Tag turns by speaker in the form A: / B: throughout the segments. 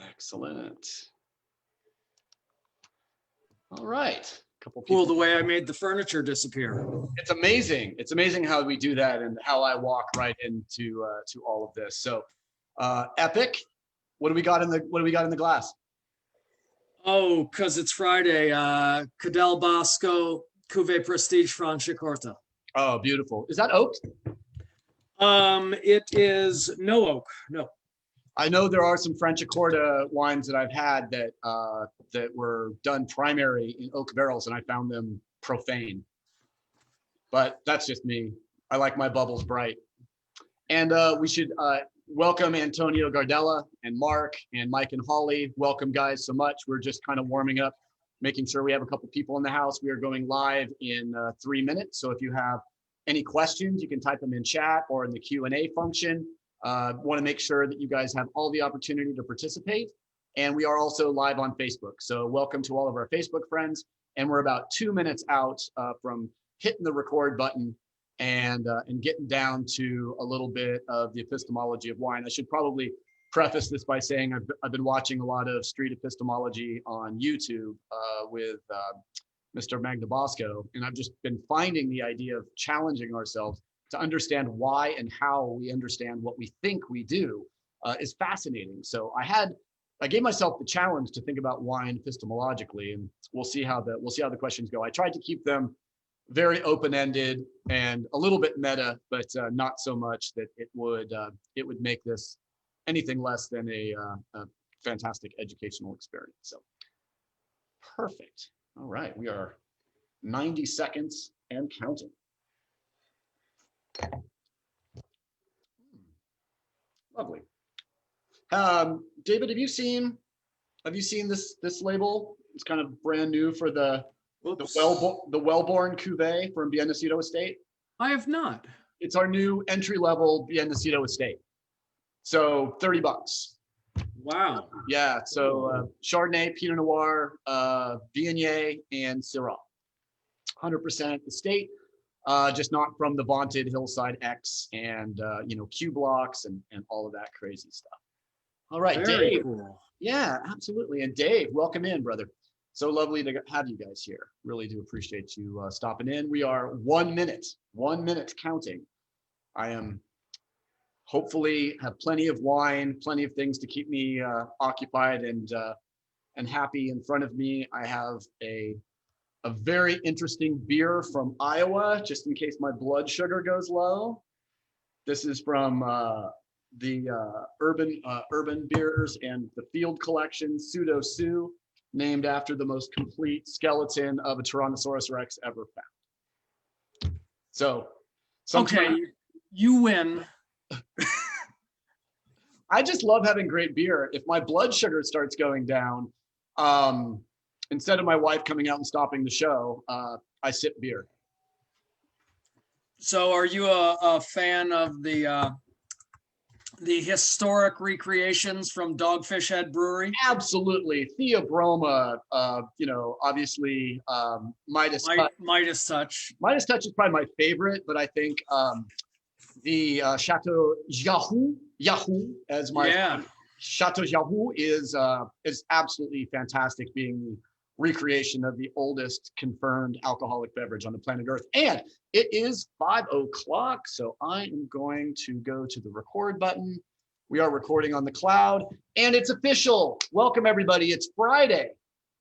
A: Excellent. All right.
B: Couple people. Cool, the way I made the furniture disappear.
A: It's amazing. It's amazing how we do that and how I walk right into to all of this. So, epic. What do we got in the glass?
B: Oh, because it's Friday. Cadel Bosco Cuvée Prestige Franciacorta.
A: Oh, beautiful. Is that oak?
B: It is no oak. No.
A: I know there are some Franciacorta wines that I've had that were done primary in oak barrels, and I found them profane. But that's just me. I like my bubbles bright. And we should welcome Antonio Gardella and Mark and Mike and Holly. Welcome, guys, so much. We're just kind of warming up, making sure we have a couple people in the house. We are going live in 3 minutes. So if you have any questions, you can type them in chat or in the Q&A function. Want to make sure that you guys have all the opportunity to participate. And we are also live on Facebook. So welcome to all of our Facebook friends. And we're about 2 minutes out from hitting the record button and getting down to a little bit of the epistemology of wine. I should probably preface this by saying I've been watching a lot of street epistemology on YouTube with Mr. Magda Bosco. And I've just been finding the idea of challenging ourselves to understand why and how we understand what we think we do is fascinating. So I gave myself the challenge to think about wine epistemologically, and we'll see how the questions go. I tried to keep them very open-ended and a little bit meta, but not so much that it would make this anything less than a fantastic educational experience. So perfect. All right, we are 90 seconds and counting. Lovely. David, have you seen this label? It's kind of brand new for the Wellborn Cuvée from Biennacido Estate.
B: I have not.
A: It's our new entry-level Biennacido Estate. So $30.
B: Wow.
A: Yeah. So Chardonnay, Pinot Noir, Viognier, and Syrah. 100% estate. Just not from the vaunted Hillside X and Q blocks and all of that crazy stuff. All right,
B: Very
A: Dave.
B: Cool.
A: Yeah, absolutely. And Dave, welcome in, brother. So lovely to have you guys here. Really do appreciate you stopping in. We are 1 minute counting. I am hopefully have plenty of wine, plenty of things to keep me occupied and happy in front of me. I have a very interesting beer from Iowa, just in case my blood sugar goes low. This is from the Urban Beers and the Field Collection, Pseudo Sue, named after the most complete skeleton of a Tyrannosaurus Rex ever found. So,
B: okay, you win.
A: I just love having great beer. If my blood sugar starts going down, instead of my wife coming out and stopping the show, I sip beer.
B: So are you a fan of the historic recreations from Dogfish Head Brewery?
A: Absolutely. Theobroma, obviously Midas Touch.
B: Midas Touch.
A: Midas Touch is probably my favorite, but I think the Chateau Yahoo as my Chateau Yahoo is absolutely fantastic, being the recreation of the oldest confirmed alcoholic beverage on the planet Earth. And it is 5 o'clock, so I am going to go to the record button. We are recording on the cloud, and it's official. Welcome, everybody. It's Friday.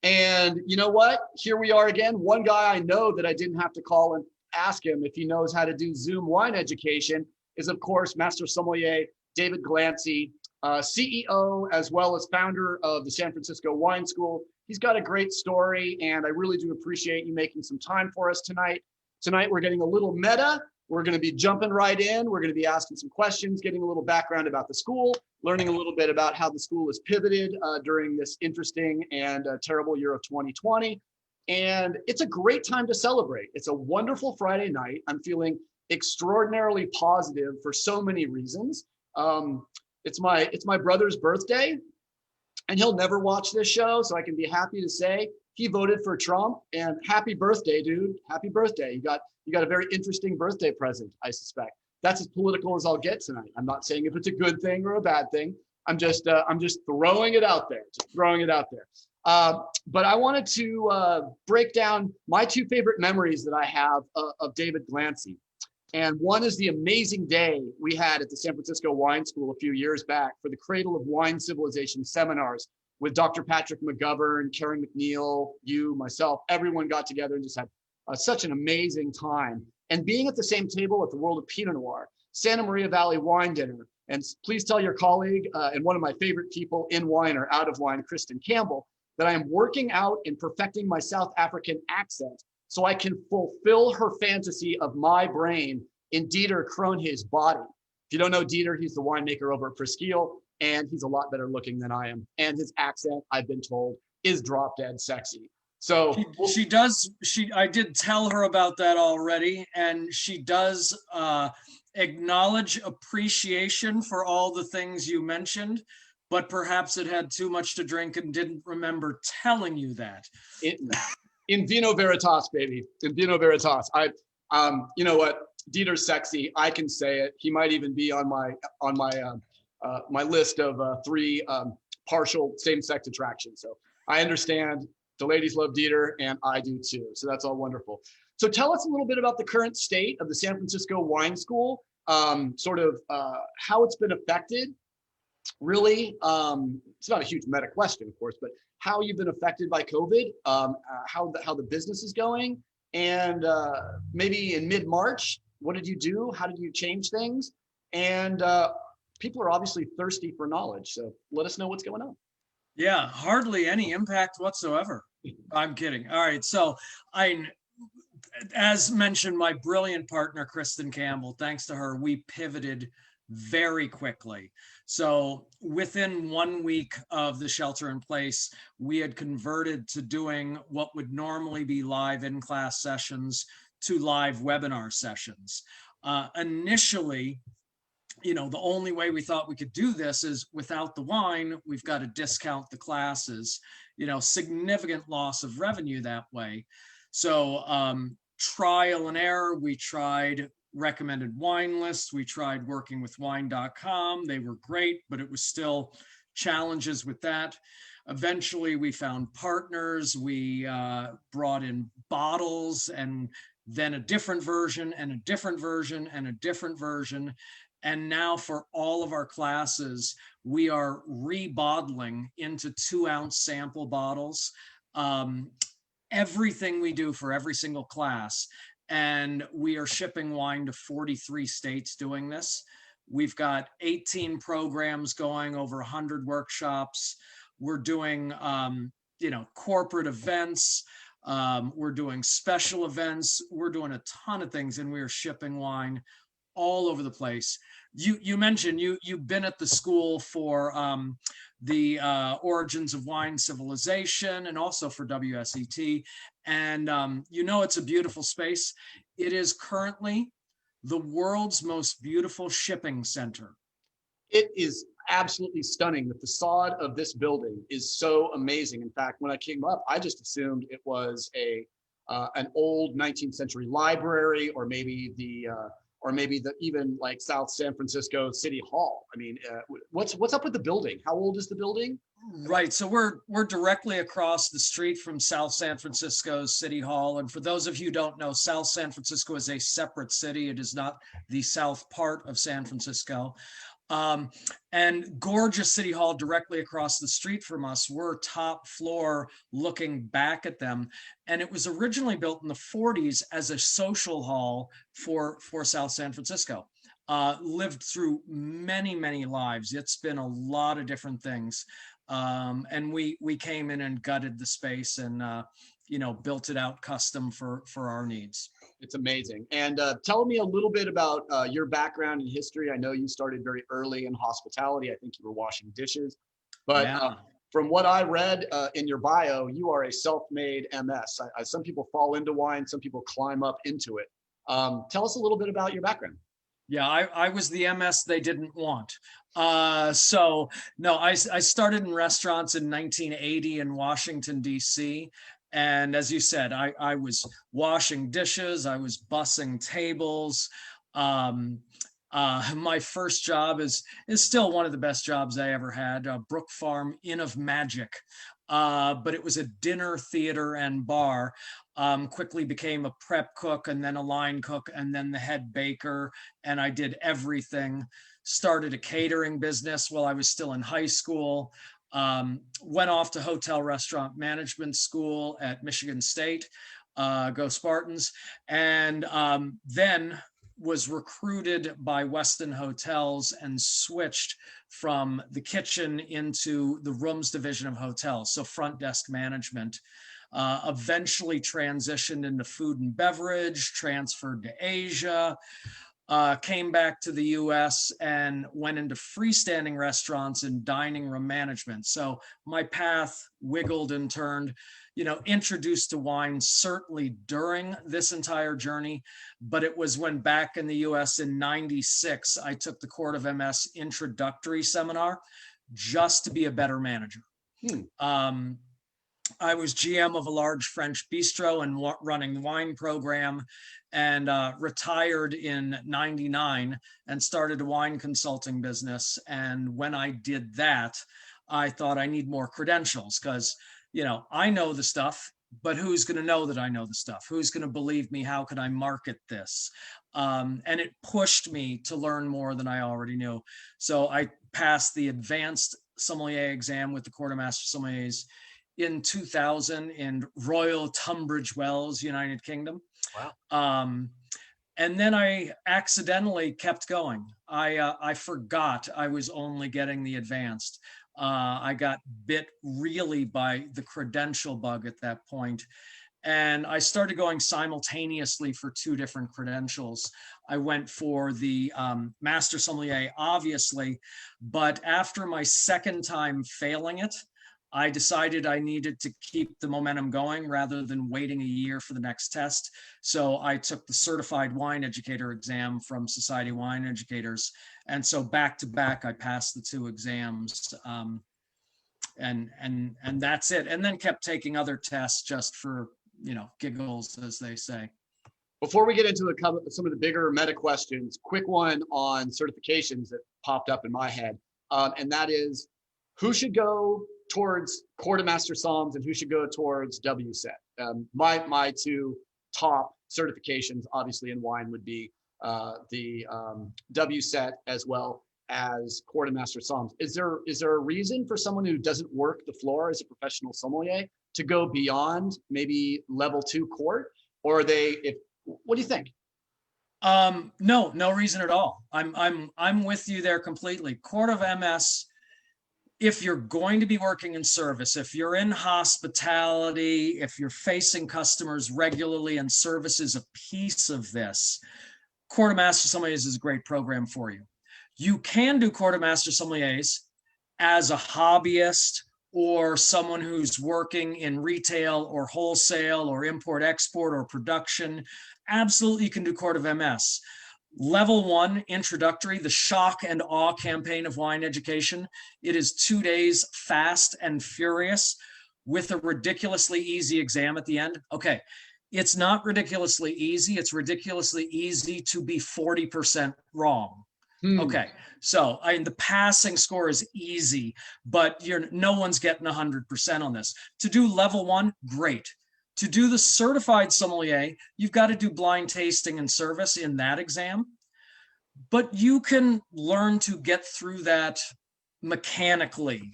A: And you know what? Here we are again. One guy I know that I didn't have to call and ask him if he knows how to do Zoom wine education is, of course, Master Sommelier David Glancy, CEO as well as founder of the San Francisco Wine School. He's got a great story, and I really do appreciate you making some time for us tonight. Tonight, we're getting a little meta. We're going to be jumping right in. We're going to be asking some questions, getting a little background about the school, learning a little bit about how the school has pivoted during this interesting and terrible year of 2020. And it's a great time to celebrate. It's a wonderful Friday night. I'm feeling extraordinarily positive for so many reasons. It's my brother's birthday, and he'll never watch this show, so I can be happy to say he voted for Trump. And happy birthday, dude! Happy birthday! You got a very interesting birthday present, I suspect. That's as political as I'll get tonight. I'm not saying if it's a good thing or a bad thing. I'm just throwing it out there, but I wanted to break down my two favorite memories that I have of David Glancy. And one is the amazing day we had at the San Francisco Wine School a few years back for the Cradle of Wine Civilization seminars with Dr. Patrick McGovern, Karen McNeil, you, myself, everyone got together and just had such an amazing time. And being at the same table at the World of Pinot Noir, Santa Maria Valley Wine Dinner, and please tell your colleague and one of my favorite people in wine or out of wine, Kristen Campbell, that I am working out and perfecting my South African accent so I can fulfill her fantasy of my brain in Dieter Kroonhe's body. If you don't know Dieter, he's the winemaker over at Presqu'île, and he's a lot better looking than I am. And his accent, I've been told, is drop dead sexy. So
B: I did tell her about that already, and she does acknowledge appreciation for all the things you mentioned, but perhaps it had too much to drink and didn't remember telling you that.
A: In vino veritas, baby. In vino veritas. You know what? Dieter's sexy. I can say it. He might even be on my list of 3 partial same-sex attractions. So I understand the ladies love Dieter, and I do too. So that's all wonderful. So tell us a little bit about the current state of the San Francisco Wine School, sort of how it's been affected. Really, it's not a huge meta question, of course, but how you've been affected by COVID, how the business is going, and maybe in mid-March, what did you do? How did you change things? And people are obviously thirsty for knowledge, so let us know what's going on.
B: Yeah, hardly any impact whatsoever. I'm kidding. All right, so as mentioned, my brilliant partner, Kristen Campbell, thanks to her, we pivoted very quickly. So within 1 week of the shelter in place, we had converted to doing what would normally be live in-class sessions to live webinar sessions. Initially, the only way we thought we could do this is without the wine, we've got to discount the classes, significant loss of revenue that way. So trial and error, we tried recommended wine lists. We tried working with wine.com. They were great, but it was still challenges with that. Eventually, we found partners. We brought in bottles and then a different version and a different version and a different version. And now for all of our classes, we are rebottling into 2-ounce sample bottles. Everything we do for every single class. And we are shipping wine to 43 states doing this. We've got 18 programs going, over 100 workshops. We're doing, corporate events. We're doing special events. We're doing a ton of things, and we are shipping wine all over the place. You mentioned you've been at the school for the Origins of Wine Civilization and also for WSET. And it's a beautiful space. It is currently the world's most beautiful shipping center.
A: It is absolutely stunning. The facade of this building is so amazing. In fact, when I came up, I just assumed it was an old 19th century library, or maybe the even like South San Francisco City Hall. I mean, what's up with the building? How old is the building?
B: Right. So we're directly across the street from South San Francisco's City Hall. And for those of you who don't know, South San Francisco is a separate city. It is not the south part of San Francisco. And gorgeous City Hall directly across the street from us. We're top floor looking back at them. And it was originally built in the 40s as a social hall for South San Francisco. Lived through many, many lives. It's been a lot of different things. And we came in and gutted the space and built it out custom for our needs.
A: It's amazing. And tell me a little bit about your background and history. I know you started very early in hospitality. I think you were washing dishes. But from what I read in your bio, you are a self-made MS. Some people fall into wine, some people climb up into it. Tell us a little bit about your background.
B: Yeah, I was the MS they didn't want. So no, I started in restaurants in 1980 in Washington, D.C. And as you said, I was washing dishes, I was bussing tables. My first job is still one of the best jobs I ever had, Brook Farm Inn of Magic. But it was a dinner, theater, and bar. Quickly became a prep cook and then a line cook and then the head baker. And I did everything. Started a catering business while I was still in high school. Went off to hotel restaurant management school at Michigan State. Go Spartans. And then was recruited by Westin Hotels and switched from the kitchen into the rooms division of hotels, so front desk management. Eventually transitioned into food and beverage, transferred to Asia, came back to the US and went into freestanding restaurants and dining room management. So my path wiggled and turned, introduced to wine certainly during this entire journey, but it was when back in the US in 96, I took the Court of MS introductory seminar just to be a better manager. I was GM of a large French bistro and running the wine program, and retired in 99 and started a wine consulting business. And when I did that, I thought I need more credentials because, I know the stuff, but who's going to know that I know the stuff? Who's going to believe me? How can I market this? And it pushed me to learn more than I already knew. So I passed the advanced sommelier exam with the Court of Master Sommeliers in 2000 in Royal Tunbridge Wells, United Kingdom.
A: Wow.
B: And then I accidentally kept going. I forgot I was only getting the advanced. I got bit really by the credential bug at that point. And I started going simultaneously for two different credentials. I went for the Master Sommelier, obviously, but after my second time failing it, I decided I needed to keep the momentum going rather than waiting a year for the next test. So I took the Certified Wine Educator exam from Society of Wine Educators. And so back to back, I passed the two exams. And that's it. And then kept taking other tests just for, giggles, as they say.
A: Before we get into some of the bigger meta questions, quick one on certifications that popped up in my head. And that is, who should go towards Court of Master Somms and who should go towards WSET? My two top certifications, obviously in wine, would be the WSET as well as Court of Master Somms. Is there a reason for someone who doesn't work the floor as a professional sommelier to go beyond maybe level 2 court, or what do you think?
B: No reason at all. I'm with you there completely. Court of MS, if you're going to be working in service, if you're in hospitality, if you're facing customers regularly and service is a piece of this, Court of Master Sommeliers is a great program for you. You can do Court of Master Sommeliers as a hobbyist or someone who's working in retail or wholesale or import-export or production. Absolutely, you can do Court of MS. Level 1, introductory, the shock and awe campaign of wine education. It is 2 days fast and furious with a ridiculously easy exam at the end. Okay, it's not ridiculously easy. It's ridiculously easy to be 40% wrong. Okay, so the passing score is easy, but no one's getting 100% on this. To do level 1, great. To do the certified sommelier, you've got to do blind tasting and service in that exam, but you can learn to get through that mechanically.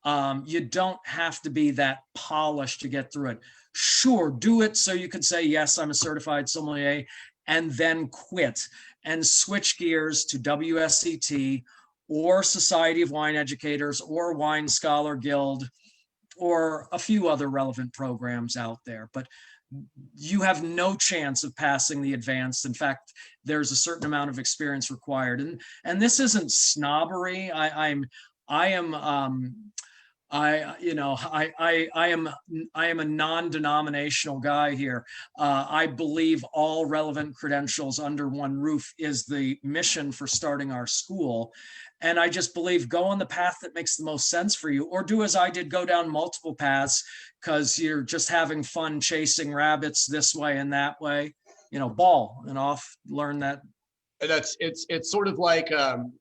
B: You don't have to be that polished to get through it. Sure, do it so you can say, yes, I'm a certified sommelier, and then quit and switch gears to WSET or Society of Wine Educators or Wine Scholar Guild or a few other relevant programs out there. But you have no chance of passing the advanced. In fact, there's a certain amount of experience required. And this isn't snobbery. I am a non-denominational guy here. I believe all relevant credentials under one roof is the mission for starting our school. And I just believe go on the path that makes the most sense for you, or do as I did, go down multiple paths because you're just having fun chasing rabbits this way and that way, ball and off, learn that
A: It's sort of like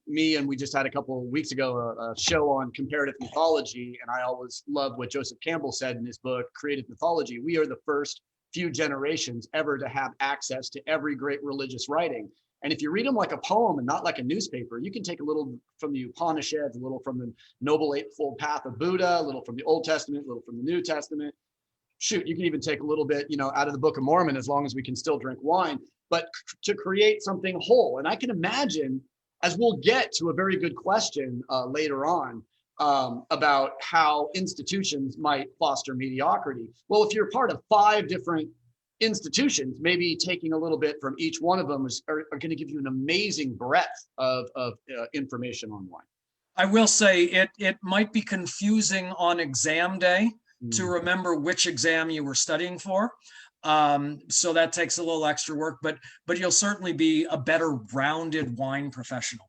A: me, and we just had a couple of weeks ago a show on comparative mythology, and I always love what Joseph Campbell said in his book Creative Mythology. We are the first few generations ever to have access to every great religious writing, and if you read them like a poem and not like a newspaper, you can take a little from the Upanishads, a little from the Noble Eightfold Path of Buddha, a little from the Old Testament, a little from the New Testament. Shoot, you can even take a little bit, out of the Book of Mormon, as long as we can still drink wine, but to create something whole. And I can imagine, as we'll get to a very good question later on about how institutions might foster mediocrity. Well, if you're part of 5 different institutions, maybe taking a little bit from each one of them are going to give you an amazing breadth of information on wine.
B: I will say it might be confusing on exam day to remember which exam you were studying for. So that takes a little extra work, but you'll certainly be a better rounded wine professional.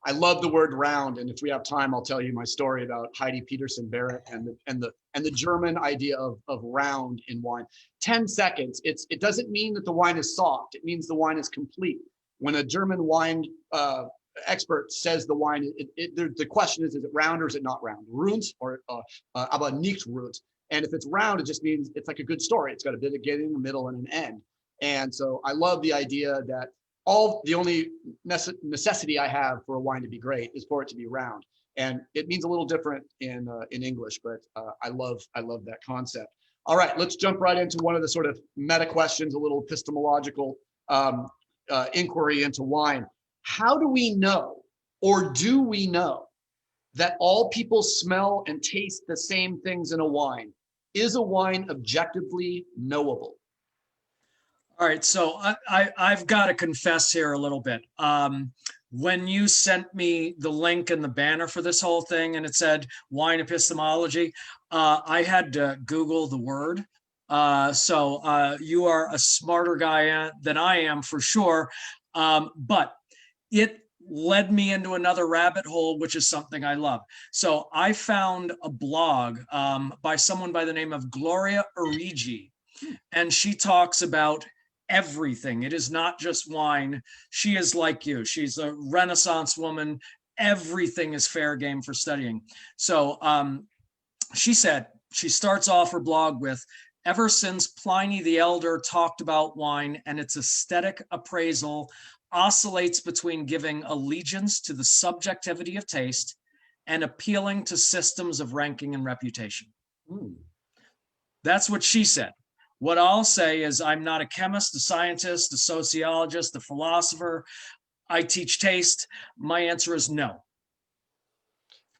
A: I love the word round, and if we have time, I'll tell you my story about Heidi Peterson Barrett and the German idea of round in wine. 10 seconds. It doesn't mean that the wine is soft. It means the wine is complete. When a German wine expert says the wine, the question is it round or is it not round? Rund or aber nicht rund. And if it's round, it just means it's like a good story. It's got a beginning, a middle, and an end. And so I love the idea that the only necessity I have for a wine to be great is for it to be round. And it means a little different in English, but I love that concept. All right, let's jump right into one of the sort of meta questions, a little epistemological inquiry into wine. How do we know, or do we know, that all people smell and taste the same things in a wine? Is a wine objectively knowable?
B: All right, so I've got to confess here a little bit. When you sent me the link and the banner for this whole thing, and it said wine epistemology, I had to Google the word. So you are a smarter guy than I am for sure. But it led me into another rabbit hole, which is something I love. So I found a blog by someone by the name of Gloria Origi, and she talks about everything. It is not just wine. She is like you. She's a Renaissance woman. Everything is fair game for studying. So she said, she starts off her blog with, ever since Pliny the Elder talked about wine and its aesthetic appraisal oscillates between giving allegiance to the subjectivity of taste and appealing to systems of ranking and reputation. That's what she said. What I'll say is I'm not a chemist, a scientist, a sociologist, a philosopher. I teach taste. My answer is no.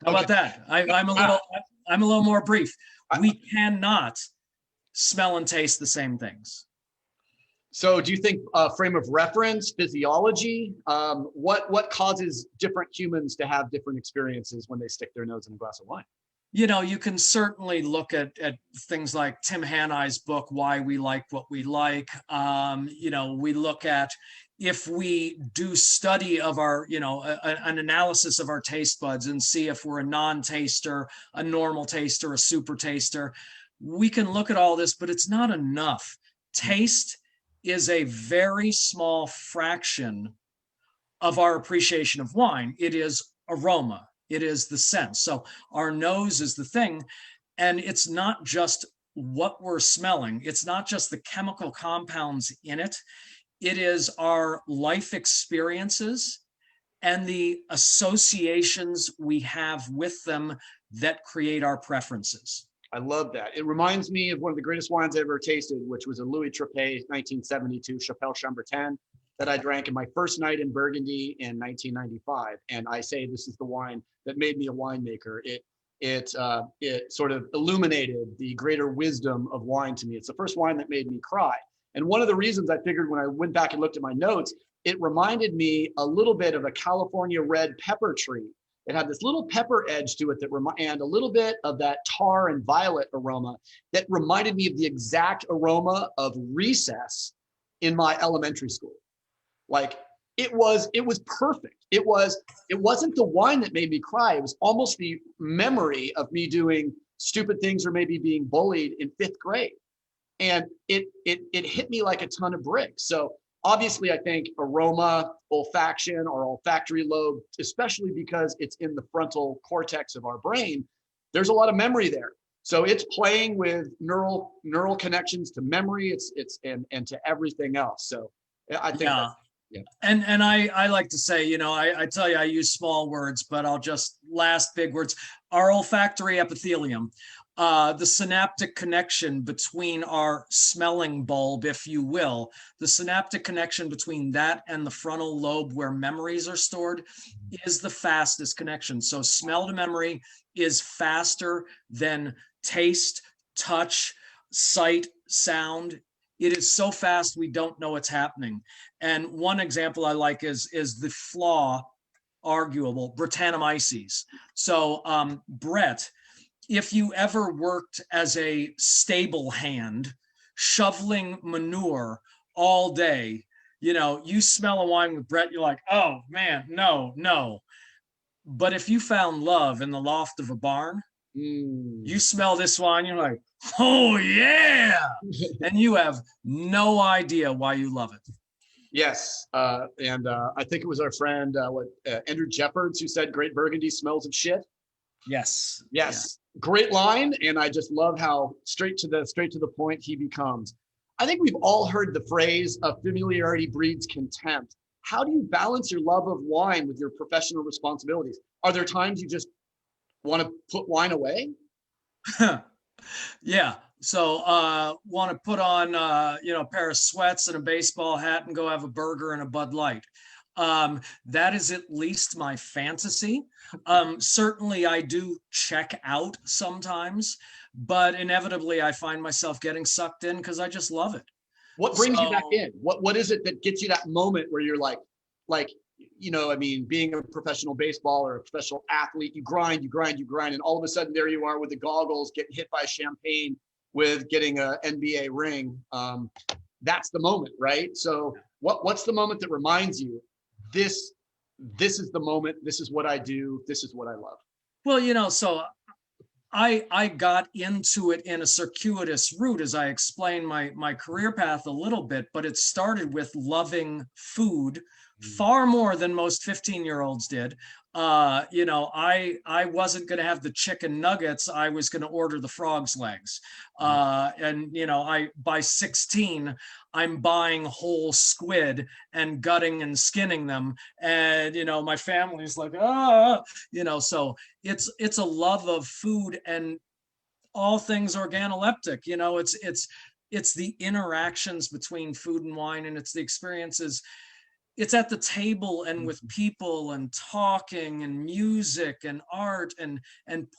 B: How about that? I'm a little more brief. We cannot smell and taste the same things.
A: So do you think frame of reference, physiology, what causes different humans to have different experiences when they stick their nose in a glass of wine?
B: You can certainly look at things like Tim Hanai's book, Why We Like What We Like. We look at, if we do study of our, an analysis of our taste buds and see if we're a non-taster, a normal taster, a super taster, we can look at all this, but it's not enough. Taste is a very small fraction of our appreciation of wine. It is aroma. It is the sense. So our nose is the thing. And it's not just what we're smelling. It's not just the chemical compounds in it. It is our life experiences and the associations we have with them that create our preferences.
A: I love that. It reminds me of one of the greatest wines I ever tasted, which was a Louis Trepet 1972 Chapelle Chambertin that I drank in my first night in Burgundy in 1995. And I say this is the wine that made me a winemaker. It sort of illuminated the greater wisdom of wine to me. It's the first wine that made me cry. And one of the reasons I figured when I went back and looked at my notes, it reminded me a little bit of a California red pepper tree. It had this little pepper edge to it and a little bit of that tar and violet aroma that reminded me of the exact aroma of recess in my elementary school. Like it was perfect. It wasn't the wine that made me cry. It was almost the memory of me doing stupid things or maybe being bullied in 5th grade. And it hit me like a ton of bricks. So obviously, I think aroma, olfaction, or olfactory lobe, especially because it's in the frontal cortex of our brain, there's a lot of memory there. So it's playing with neural connections to memory, and to everything else. So I think
B: Yeah. And I like to say, I tell you, I use small words, but I'll just last big words. Our olfactory epithelium, the synaptic connection between our smelling bulb, if you will, the synaptic connection between that and the frontal lobe where memories are stored is the fastest connection. So smell to memory is faster than taste, touch, sight, sound. It is so fast we don't know what's happening. And one example I like is the flaw, arguable, Brettanomyces. So Brett, if you ever worked as a stable hand, shoveling manure all day, you smell a wine with Brett, you're like, oh man, no. But if you found love in the loft of a barn, you smell this wine, you're like, oh yeah. And you have no idea why you love it.
A: Yes. And I think it was our friend, Andrew Jeffords, who said great Burgundy smells of shit.
B: Yes.
A: Yes. Yeah. Great line. And I just love how straight to the point he becomes. I think we've all heard the phrase, familiarity breeds contempt. How do you balance your love of wine with your professional responsibilities? Are there times you just want to put wine away?
B: Yeah. So want to put on, a pair of sweats and a baseball hat and go have a burger and a Bud Light. That is at least my fantasy. Certainly I do check out sometimes, but inevitably I find myself getting sucked in because I just love it.
A: What brings you back in? What is it that gets you that moment where you're like, being a professional baseball or a professional athlete, you grind, and all of a sudden there you are with the goggles, getting hit by champagne with getting an NBA ring. That's the moment, right? So what's the moment that reminds you, this is the moment, this is what I do, this is what I love?
B: Well, so I got into it in a circuitous route, as I explained my career path a little bit, but it started with loving food far more than most 15-year-olds did. I wasn't going to have the chicken nuggets. I was going to order the frog's legs. By 16, I'm buying whole squid and gutting and skinning them. And, my family's like, so it's a love of food and all things organoleptic. It's the interactions between food and wine, and it's the experiences. It's at the table and with people and talking and music and art and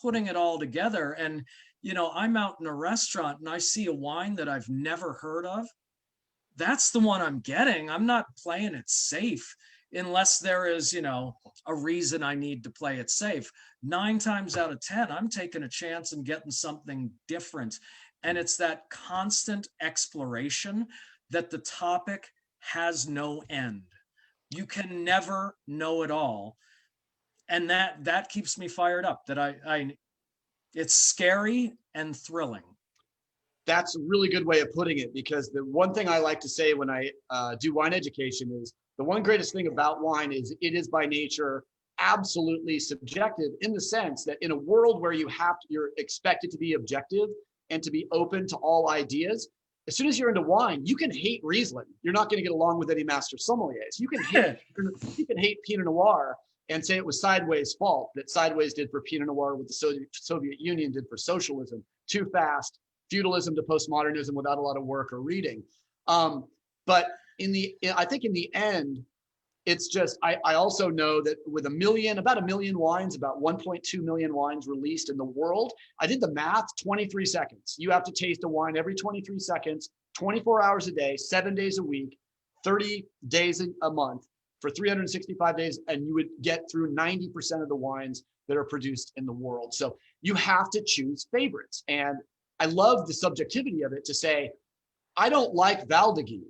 B: putting it all together. And, I'm out in a restaurant and I see a wine that I've never heard of. That's the one I'm getting. I'm not playing it safe unless there is, a reason I need to play it safe. 9 times out of 10, I'm taking a chance and getting something different. And it's that constant exploration that the topic has no end. You can never know it all. And that keeps me fired up, that it's scary and thrilling.
A: That's a really good way of putting it, because the one thing I like to say when I do wine education is the one greatest thing about wine is it is by nature absolutely subjective, in the sense that in a world where you're expected to be objective and to be open to all ideas, as soon as you're into wine, you can hate Riesling. You're not going to get along with any master sommeliers. You can hate Pinot Noir and say it was Sideways' fault, that Sideways did for Pinot Noir what the Soviet Union did for socialism. Too fast, feudalism to postmodernism without a lot of work or reading. But I think in the end, it's just, I also know that with about a million wines, about 1.2 million wines released in the world, I did the math, 23 seconds. You have to taste a wine every 23 seconds, 24 hours a day, 7 days a week, 30 days a month for 365 days, and you would get through 90% of the wines that are produced in the world. So you have to choose favorites. And I love the subjectivity of it to say, I don't like Valdegui.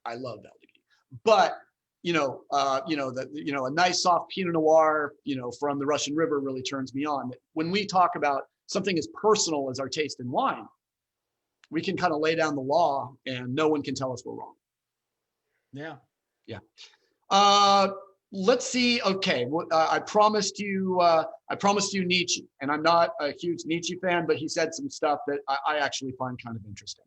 A: I love Valdegui, but a nice soft Pinot Noir, from the Russian River really turns me on. When we talk about something as personal as our taste in wine, we can kind of lay down the law and no one can tell us we're wrong.
B: Yeah.
A: Yeah. Let's see. Okay, I promised you Nietzsche, and I'm not a huge Nietzsche fan, but he said some stuff that I actually find kind of interesting.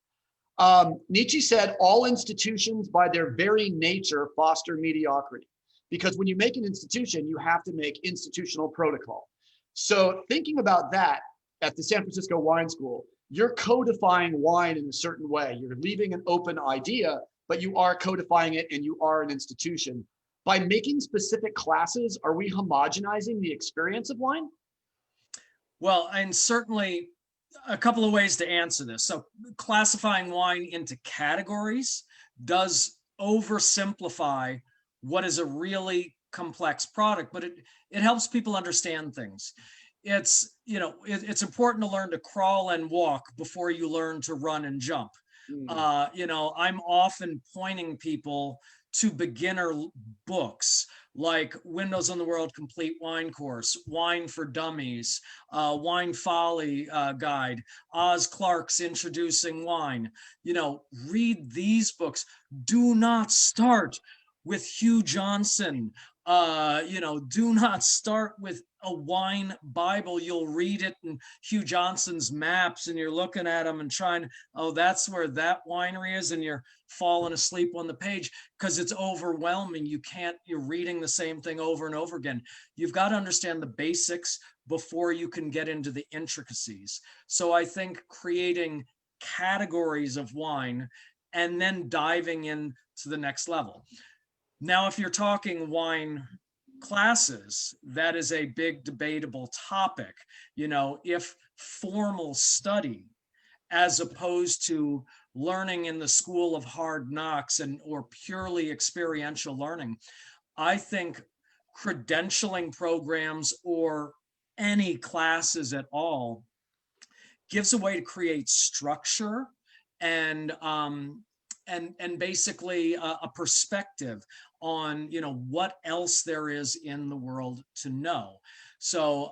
A: Nietzsche said, all institutions by their very nature foster mediocrity, because when you make an institution, you have to make institutional protocol. So thinking about that, at the San Francisco Wine School, you're codifying wine in a certain way. You're leaving an open idea, but you are codifying it, and you are an institution. By making specific classes, are we homogenizing the experience of wine?
B: Well, and certainly a couple of ways to answer this. So classifying wine into categories does oversimplify what is a really complex product, but it helps people understand things. It's, it's important to learn to crawl and walk before you learn to run and jump. I'm often pointing people to beginner books like Windows on the World Complete Wine Course, Wine for Dummies, Wine Folly Guide, Oz Clarke's Introducing Wine. Read these books. Do not start with Hugh Johnson. Do not start with a wine Bible. You'll read it in Hugh Johnson's maps, and you're looking at them and trying, oh, that's where that winery is, and you're falling asleep on the page because it's overwhelming. You're reading the same thing over and over again. You've got to understand the basics before you can get into the intricacies. So I think creating categories of wine and then diving into the next level. Now, if you're talking wine classes, that is a big debatable topic. If formal study, as opposed to learning in the school of hard knocks or purely experiential learning, I think credentialing programs or any classes at all gives a way to create structure and basically a perspective on what else there is in the world to know. So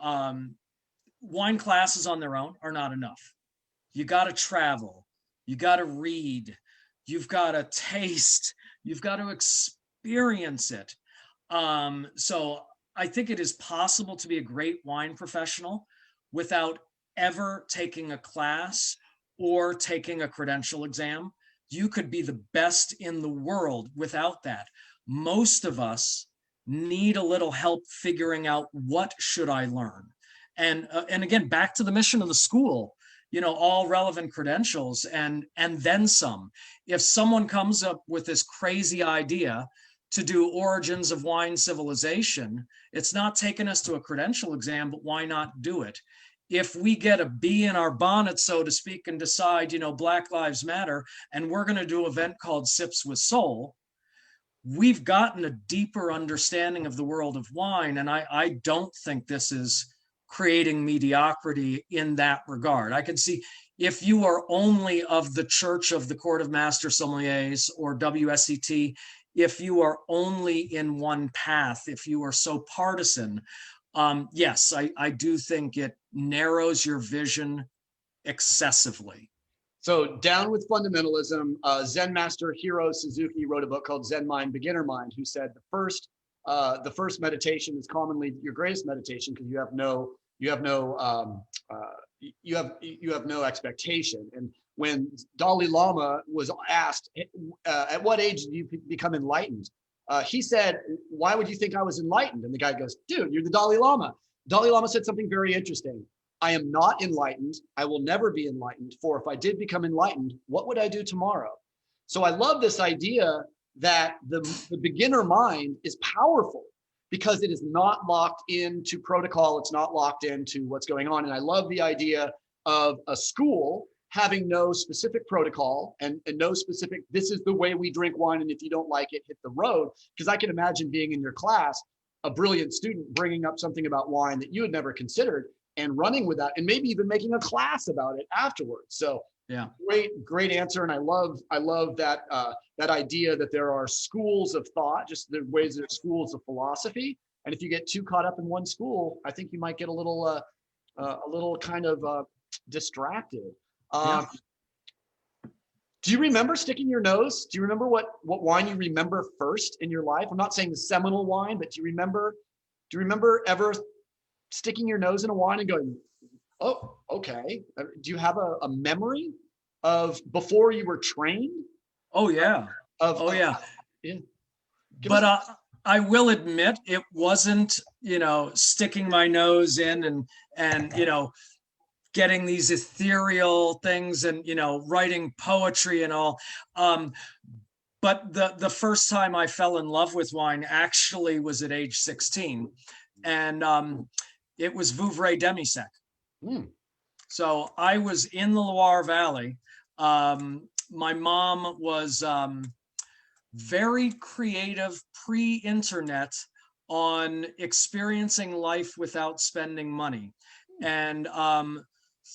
B: wine classes on their own are not enough. You got to travel, you got to read, you've got to taste, you've got to experience it. So I think it is possible to be a great wine professional without ever taking a class or taking a credential exam. You could be the best in the world without that. Most of us need a little help figuring out, what should I learn? And again, back to the mission of the school, all relevant credentials and then some. If someone comes up with this crazy idea to do origins of wine civilization, it's not taking us to a credential exam, but why not do it? If we get a bee in our bonnet, so to speak, and decide, Black Lives Matter, and we're going to do an event called Sips with Soul, we've gotten a deeper understanding of the world of wine. And I don't think this is creating mediocrity in that regard. I can see if you are only of the Church of the Court of Master Sommeliers or WSET, if you are only in one path, if you are so partisan, yes, I do think it narrows your vision excessively.
A: So down with fundamentalism. Zen master Hiro Suzuki wrote a book called Zen Mind, Beginner Mind, who said the first meditation is commonly your greatest meditation because you have no expectation. And when Dalai Lama was asked, at what age did you become enlightened? He said, why would you think I was enlightened? And the guy goes, dude, you're the Dalai Lama. Dalai Lama said something very interesting. I am not enlightened. I will never be enlightened. For if I did become enlightened, what would I do tomorrow? So I love this idea that the beginner mind is powerful because it is not locked into protocol. It's not locked into what's going on. And I love the idea of a school having no specific protocol and no specific, this is the way we drink wine, and if you don't like it, hit the road. Because I can imagine being in your class, a brilliant student bringing up something about wine that you had never considered and running with that, and maybe even making a class about it afterwards. So yeah, great answer. And I love that that idea that there are schools of thought, just the ways there are schools of philosophy. And if you get too caught up in one school, I think you might get a little kind of distracted. Do you remember sticking your nose? Do you remember what wine you remember first in your life? I'm not saying the seminal wine, but do you remember ever sticking your nose in a wine and going, oh, okay. Do you have a memory of before you were trained?
B: Oh yeah.
A: Of
B: Oh yeah.
A: Yeah.
B: But I will admit it wasn't, sticking my nose in and getting these ethereal things and writing poetry and all. But the first time I fell in love with wine actually was at age 16, and it was Vouvray Demi-Sec.
A: Mm.
B: So I was in the Loire Valley. My mom was very creative pre-internet on experiencing life without spending money. And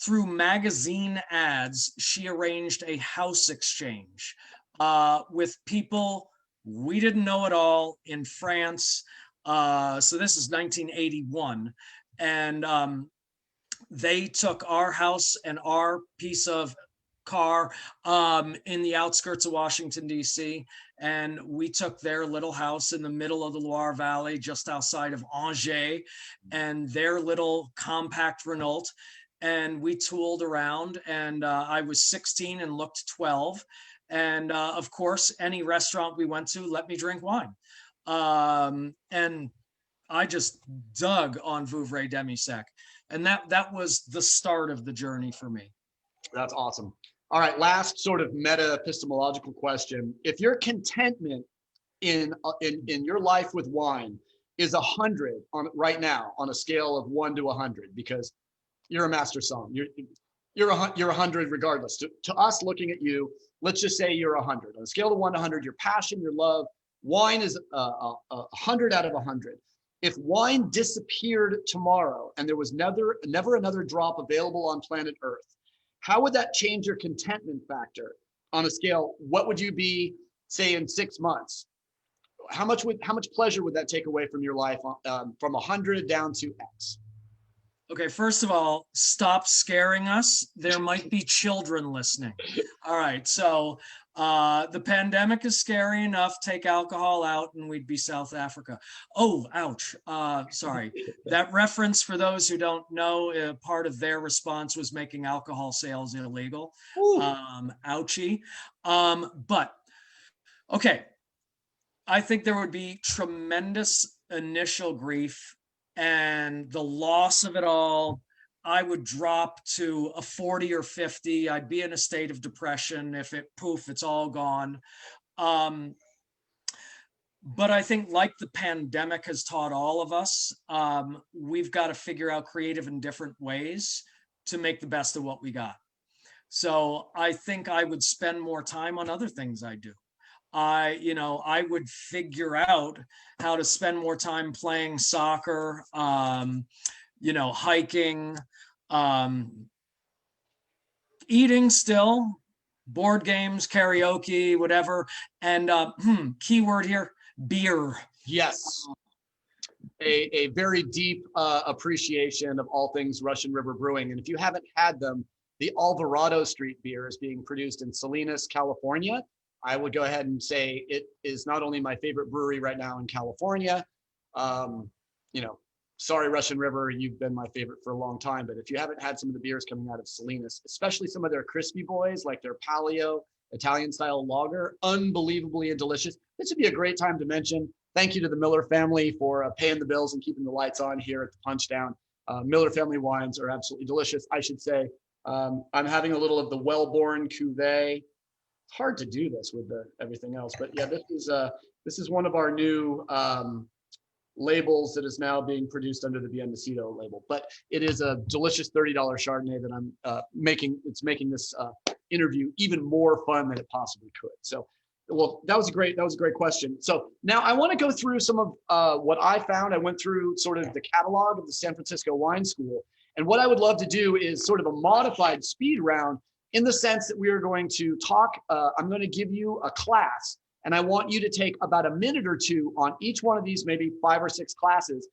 B: through magazine ads, she arranged a house exchange with people we didn't know at all in France. So this is 1981. And they took our house and our piece of car in the outskirts of Washington, D.C., and we took their little house in the middle of the Loire Valley, just outside of Angers, and their little compact Renault. And we tooled around, and I was 16 and looked 12. And of course, any restaurant we went to let me drink wine. And I just dug on Vouvray Demi-Sec. And that was the start of the journey for me.
A: That's awesome. All right, last sort of meta epistemological question. If your contentment in your life with wine is 100 on right now on a scale of 1 to 100, because you're a master som, you're 100 regardless. To us looking at you, let's just say you're 100. On a scale of 1 to 100, your passion, your love, wine is 100 out of 100. If wine disappeared tomorrow and there was never another drop available on planet Earth, how would that change your contentment factor on a scale? What would you be, say, in 6 months? How much pleasure would that take away from your life from 100 down to X?
B: Okay, first of all, stop scaring us. There might be children listening. All right, so the pandemic is scary enough. Take alcohol out and we'd be South Africa. Oh, ouch. Sorry. That reference, for those who don't know, part of their response was making alcohol sales illegal. Ouchie. But, okay, I think there would be tremendous initial grief and the loss of it all. I would drop to a 40 or 50. I'd be in a state of depression if it's all gone. But I think, like the pandemic has taught all of us, we've got to figure out creative and different ways to make the best of what we got. So I think I would spend more time on other things I do. I would figure out how to spend more time playing soccer, hiking, eating still, board games, karaoke, whatever. And keyword here, beer.
A: Yes. A very deep appreciation of all things Russian River Brewing. And if you haven't had them, the Alvarado Street beer is being produced in Salinas, California. I would go ahead and say it is not only my favorite brewery right now in California. Sorry, Russian River, you've been my favorite for a long time. But if you haven't had some of the beers coming out of Salinas, especially some of their crispy boys, like their Palio Italian style lager, unbelievably delicious. This would be a great time to mention. Thank you to the Miller family for paying the bills and keeping the lights on here at the Punchdown. Miller family wines are absolutely delicious. I should say, I'm having a little of the Wellborn Cuvée. It's hard to do this with everything else, but yeah, this is one of our new labels that is now being produced under the Bienvenido label. But it is a delicious $30 Chardonnay that I'm making. It's making this interview even more fun than it possibly could. So, well, that was a great question. So now I want to go through some of what I found. I went through sort of the catalog of the San Francisco Wine School, and what I would love to do is sort of a modified speed round, in the sense that we are going to talk. I'm going to give you a class, and I want you to take about a minute or two on each one of these, maybe 5 or 6 classes.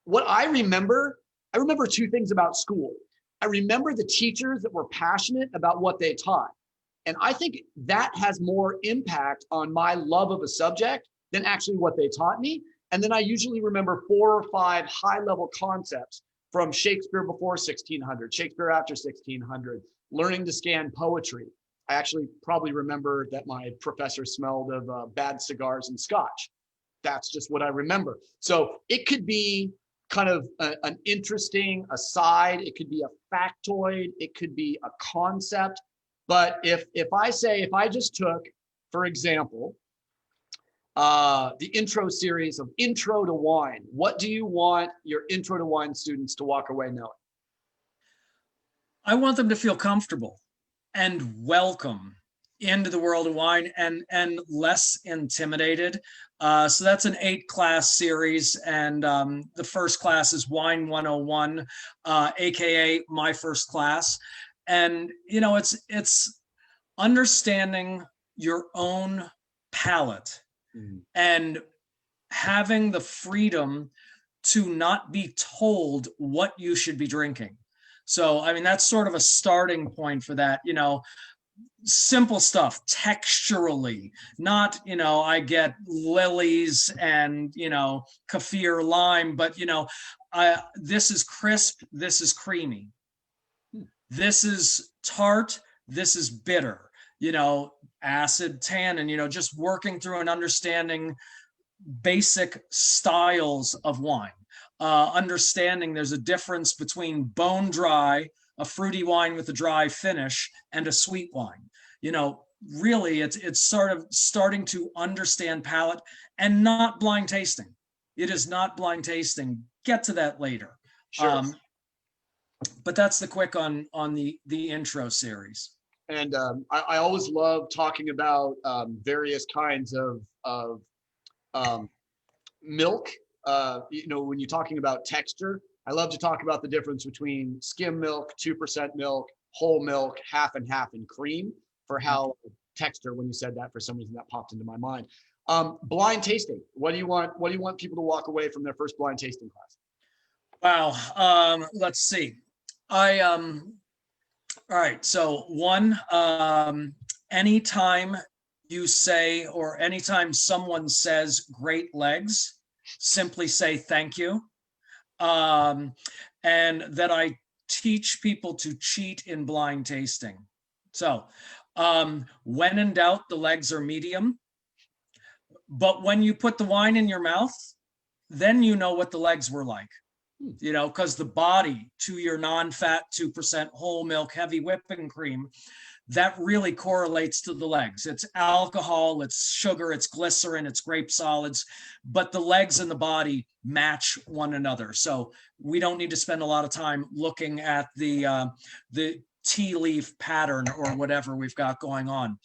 A: What I remember 2 things about school. I remember the teachers that were passionate about what they taught. And I think that has more impact on my love of a subject than actually what they taught me. And then I usually remember 4 or 5 high-level concepts from Shakespeare before 1600, Shakespeare after 1600, learning to scan poetry. I actually probably remember that my professor smelled of bad cigars and scotch. That's just what I remember. So it could be kind of an interesting aside. It could be a factoid. It could be a concept. But if I just took, for example, the intro series of Intro to Wine, what do you want your Intro to Wine students to walk away knowing?
B: I want them to feel comfortable and welcome into the world of wine and less intimidated. So that's an 8-class series. And the first class is Wine 101, AKA my first class. And, you know, it's understanding your own palate and having the freedom to not be told what you should be drinking. So, I mean, that's sort of a starting point for that, you know, simple stuff texturally, not, you know, I get lilies and, you know, kaffir lime, but, you know, this is crisp, this is creamy, this is tart, this is bitter, you know, acid, tannin, you know, just working through and understanding basic styles of wine. Understanding there's a difference between bone dry, a fruity wine with a dry finish, and a sweet wine. You know, really, it's sort of starting to understand palate and not blind tasting. It is not blind tasting. Get to that later.
A: Sure.
B: But that's the quick on the intro series.
A: And I always love talking about various kinds of milk. You know, when you're talking about texture, I love to talk about the difference between skim milk, 2% milk, whole milk, half and half, and cream for how texture. When you said that, for some reason that popped into my mind. Blind tasting. What do you want people to walk away from their first blind tasting class?
B: Wow. Let's see. All right. So one, anytime you say, or anytime someone says great legs, simply say thank you. And that I teach people to cheat in blind tasting. So when in doubt, the legs are medium. But when you put the wine in your mouth, then you know what the legs were like. You know, because the body to your non-fat 2% whole milk heavy whipping cream, that really correlates to the legs. It's alcohol, it's sugar, it's glycerin, it's grape solids, but the legs and the body match one another. So we don't need to spend a lot of time looking at the tea leaf pattern or whatever we've got going on.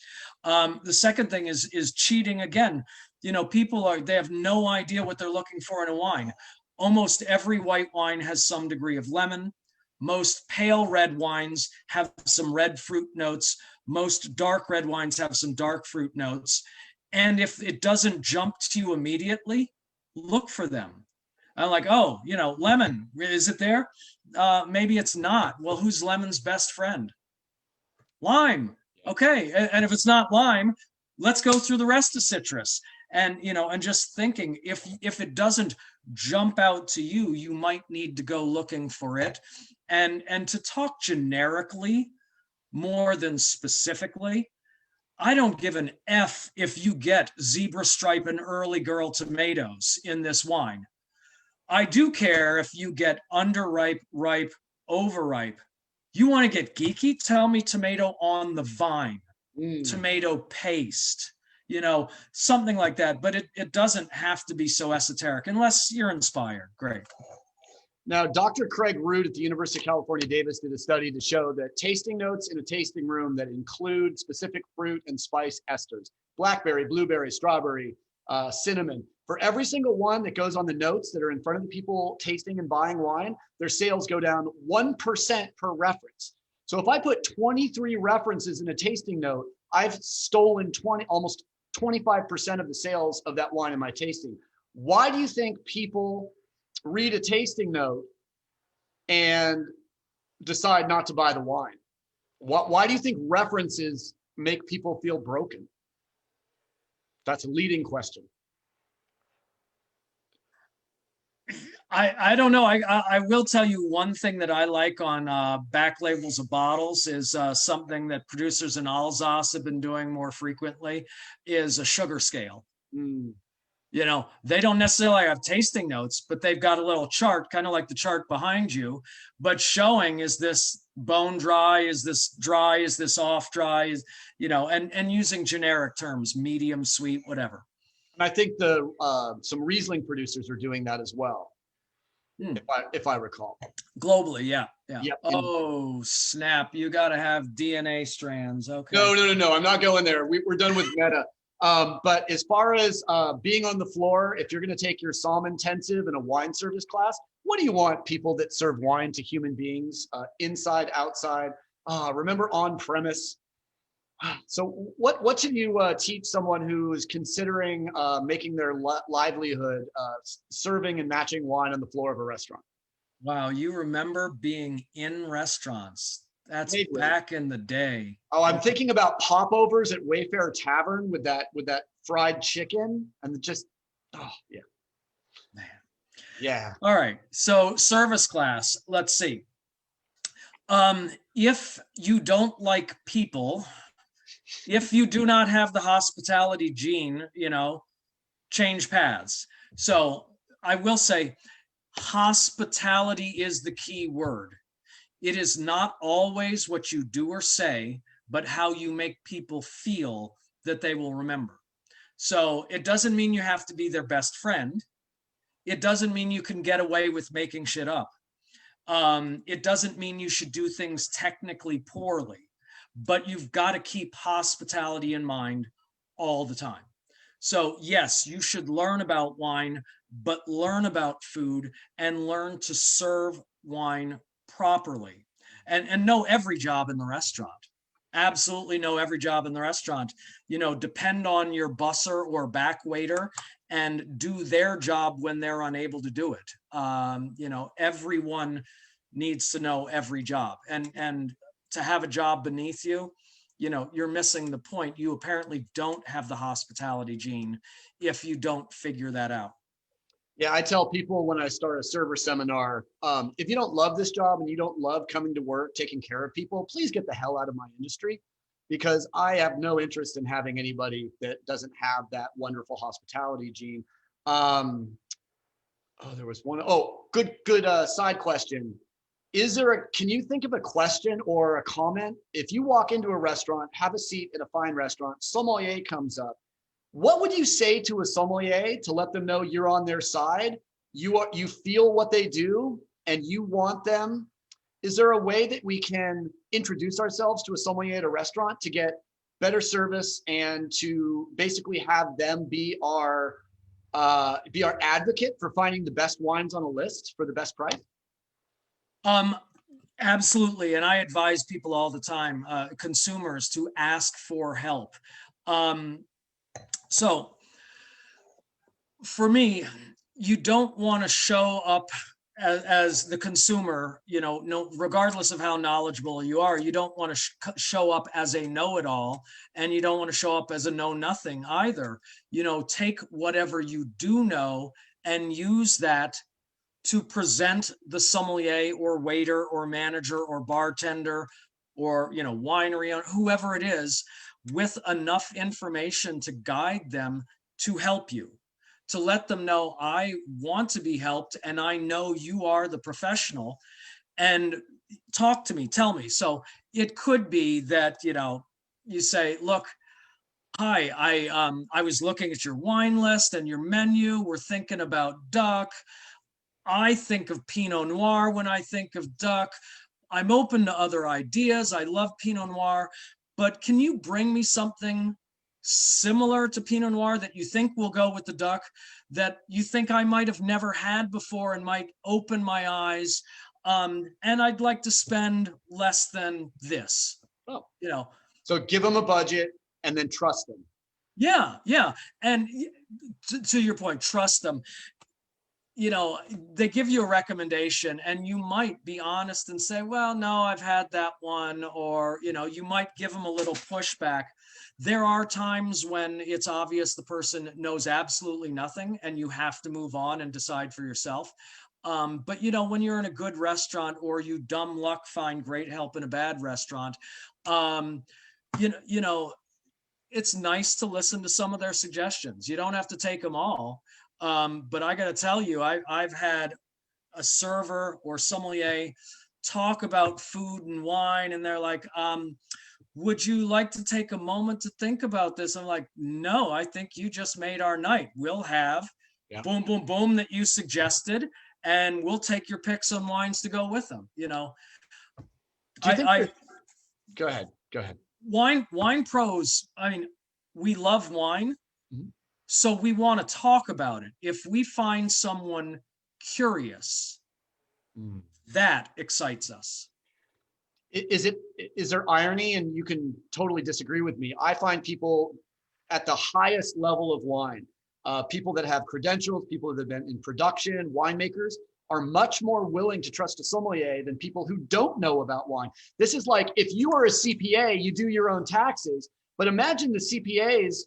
B: The second thing is cheating again. You know, they have no idea what they're looking for in a wine. Almost every white wine has some degree of lemon. Most pale red wines have some red fruit notes. Most dark red wines have some dark fruit notes. And if it doesn't jump to you immediately, look for them. I'm like, oh, you know, lemon, is it there? Maybe it's not. Well, who's lemon's best friend? Lime. Okay. And if it's not lime, let's go through the rest of citrus. And, you know, and just thinking, if it doesn't jump out to you, you might need to go looking for it. And to talk generically more than specifically, I don't give an F if you get zebra stripe and early girl tomatoes in this wine. I do care if you get underripe, ripe, overripe. You want to get geeky? Tell me tomato on the vine, tomato paste, you know, something like that. But it doesn't have to be so esoteric unless you're inspired. Great.
A: Now, Dr. Craig Root at the University of California, Davis did a study to show that tasting notes in a tasting room that include specific fruit and spice esters, blackberry, blueberry, strawberry, cinnamon, for every single one that goes on the notes that are in front of the people tasting and buying wine, their sales go down 1% per reference. So if I put 23 references in a tasting note, I've stolen almost 25% of the sales of that wine in my tasting. Why do you think people read a tasting note and decide not to buy the wine? Why do you think references make people feel broken? That's a leading question.
B: I don't know. I will tell you one thing that I like on back labels of bottles is something that producers in Alsace have been doing more frequently is a sugar scale.
A: Mm.
B: You know, they don't necessarily have tasting notes, but they've got a little chart, kind of like the chart behind you, but showing, is this bone dry? Is this dry? Is this off dry? Is, you know, and using generic terms, medium, sweet, whatever.
A: And I think some Riesling producers are doing that as well, if I recall.
B: Globally, yeah.
A: Yep.
B: Oh, snap. You got to have DNA strands. Okay.
A: No. I'm not going there. We're done with meta. But as far as being on the floor, if you're going to take your Somm intensive in a wine service class, what do you want people that serve wine to human beings, inside, outside? Remember, on premise. So what should you teach someone who is considering making their livelihood serving and matching wine on the floor of a restaurant?
B: Wow, you remember being in restaurants. That's
A: Maybe.
B: back in the day.
A: Oh, I'm thinking about popovers at Wayfair Tavern with that fried chicken and just, oh yeah.
B: Man.
A: Yeah.
B: All right. So service class, let's see. If you don't like people, if you do not have the hospitality gene, you know, change paths. So I will say hospitality is the key word. It is not always what you do or say, but how you make people feel that they will remember. So it doesn't mean you have to be their best friend. It doesn't mean you can get away with making shit up. It doesn't mean you should do things technically poorly, but you've got to keep hospitality in mind all the time. So yes, you should learn about wine, but learn about food and learn to serve wine properly, and know every job in the restaurant. Absolutely know every job in the restaurant. You know, depend on your busser or back waiter and do their job when they're unable to do it. You know, everyone needs to know every job, and to have a job beneath you, you know, you're missing the point. You apparently don't have the hospitality gene if you don't figure that out.
A: Yeah, I tell people when I start a server seminar, if you don't love this job and you don't love coming to work, taking care of people, please get the hell out of my industry, because I have no interest in having anybody that doesn't have that wonderful hospitality gene. There was one. Oh, good side question. Can you think of a question or a comment? If you walk into a restaurant, have a seat at a fine restaurant, sommelier comes up, what would you say to a sommelier to let them know you're on their side? You feel what they do and you want them. Is there a way that we can introduce ourselves to a sommelier at a restaurant to get better service and to basically have them be our advocate for finding the best wines on a list for the best price?
B: Absolutely. And I advise people all the time, consumers, to ask for help. So for me, you don't want to show up as the consumer, you know, no, regardless of how knowledgeable you are, you don't want to show up as a know-it-all, and you don't want to show up as a know-nothing either. You know, take whatever you do know and use that to present the sommelier or waiter or manager or bartender or, you know, winery owner, whoever it is, with enough information to guide them to help you, to let them know, I want to be helped and I know you are the professional, and talk to me, tell me. So it could be that, you know, you say, look, hi, I was looking at your wine list and your menu. We're thinking about duck. I think of Pinot Noir when I think of duck. I'm open to other ideas. I love Pinot Noir, but can you bring me something similar to Pinot Noir that you think will go with the duck, that you think I might have never had before and might open my eyes? And I'd like to spend less than this.
A: Oh,
B: you know.
A: So give them a budget and then trust them.
B: Yeah. And to your point, trust them. they give you a recommendation and you might be honest and say, well, no, I've had that one, or, you might give them a little pushback. There are times when it's obvious the person knows absolutely nothing and you have to move on and decide for yourself. But when you're in a good restaurant, or you dumb luck find great help in a bad restaurant, it's nice to listen to some of their suggestions. You don't have to take them all. But I got to tell you, I've had a server or sommelier talk about food and wine, and they're like, would you like to take a moment to think about this? I'm like, no, I think you just made our night. We'll have boom, boom, boom that you suggested, and we'll take your picks on wines to go with them.
A: Do you think go ahead.
B: Wine pros, I mean, we love wine. Mm-hmm. So we want to talk about it. If we find someone curious, that excites us.
A: Is there irony? And you can totally disagree with me. I find people at the highest level of wine, people that have credentials, people that have been in production, winemakers, are much more willing to trust a sommelier than people who don't know about wine. This is like, if you are a CPA, you do your own taxes, but imagine the CPAs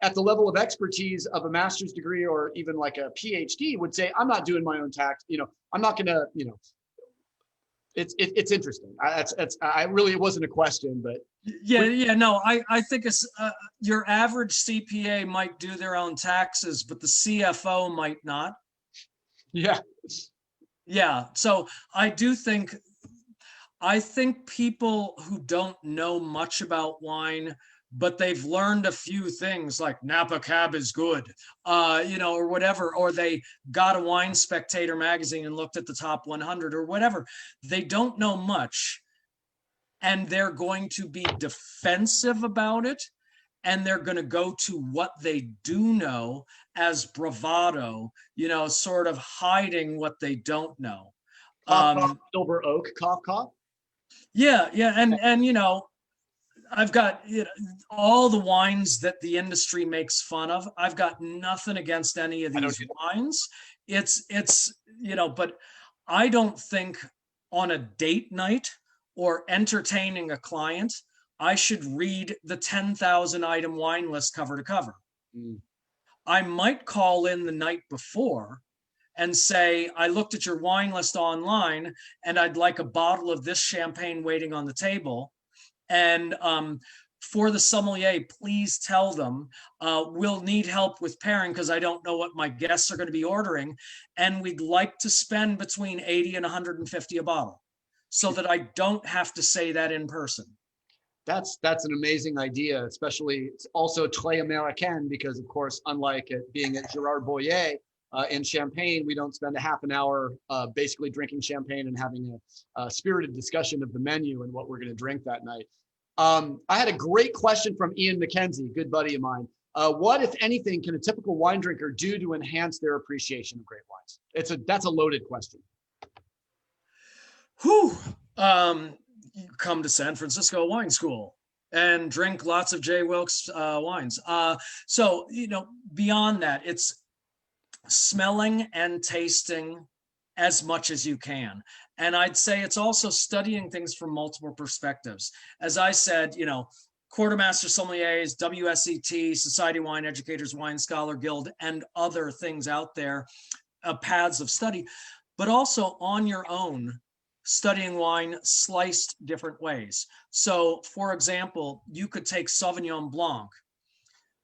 A: at the level of expertise of a master's degree or even like a PhD would say, I'm not doing my own tax. I'm not going to, it's interesting. It wasn't a question, but.
B: No, I think it's your average CPA might do their own taxes, but the CFO might not.
A: Yeah.
B: Yeah. So I think people who don't know much about wine, but they've learned a few things like Napa Cab is good, or whatever, or they got a Wine Spectator magazine and looked at the top 100 or whatever. They don't know much, and they're going to be defensive about it, and they're going to go to what they do know as bravado, sort of hiding what they don't know.
A: Cough, silver oak, cough, cough.
B: Yeah. And I've got all the wines that the industry makes fun of. I've got nothing against any of these wines. It's but I don't think on a date night or entertaining a client, I should read the 10,000 item wine list cover to cover. I might call in the night before and say, I looked at your wine list online and I'd like a bottle of this champagne waiting on the table. And for the sommelier, please tell them we'll need help with pairing because I don't know what my guests are going to be ordering. And we'd like to spend between 80 and 150 a bottle so that I don't have to say that in person.
A: That's an amazing idea, especially it's also très américain because, of course, unlike it being at Gerard Boyer in Champagne, we don't spend a half an hour basically drinking champagne and having a spirited discussion of the menu and what we're going to drink that night. I had a great question from Ian McKenzie, good buddy of mine. What, if anything, can a typical wine drinker do to enhance their appreciation of great wines? That's a loaded question.
B: You come to San Francisco Wine School and drink lots of J. Wilkes wines. So, beyond that, it's smelling and tasting as much as you can. And I'd say it's also studying things from multiple perspectives. As I said, quartermaster sommeliers, WSET, Society of Wine Educators, Wine Scholar Guild, and other things out there, paths of study, but also on your own, studying wine sliced different ways. So, for example, you could take Sauvignon Blanc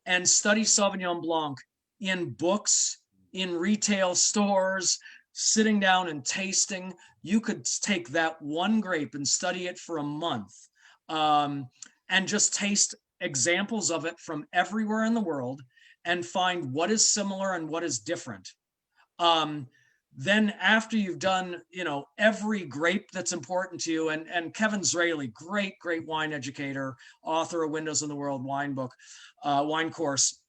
B: and study Sauvignon Blanc in books, in retail stores, sitting down and tasting. You could take that one grape and study it for a month and just taste examples of it from everywhere in the world and find what is similar and what is different. Then after you've done, every grape that's important to you, and Kevin Zraly, great wine educator, author of Windows in the World wine book, wine course.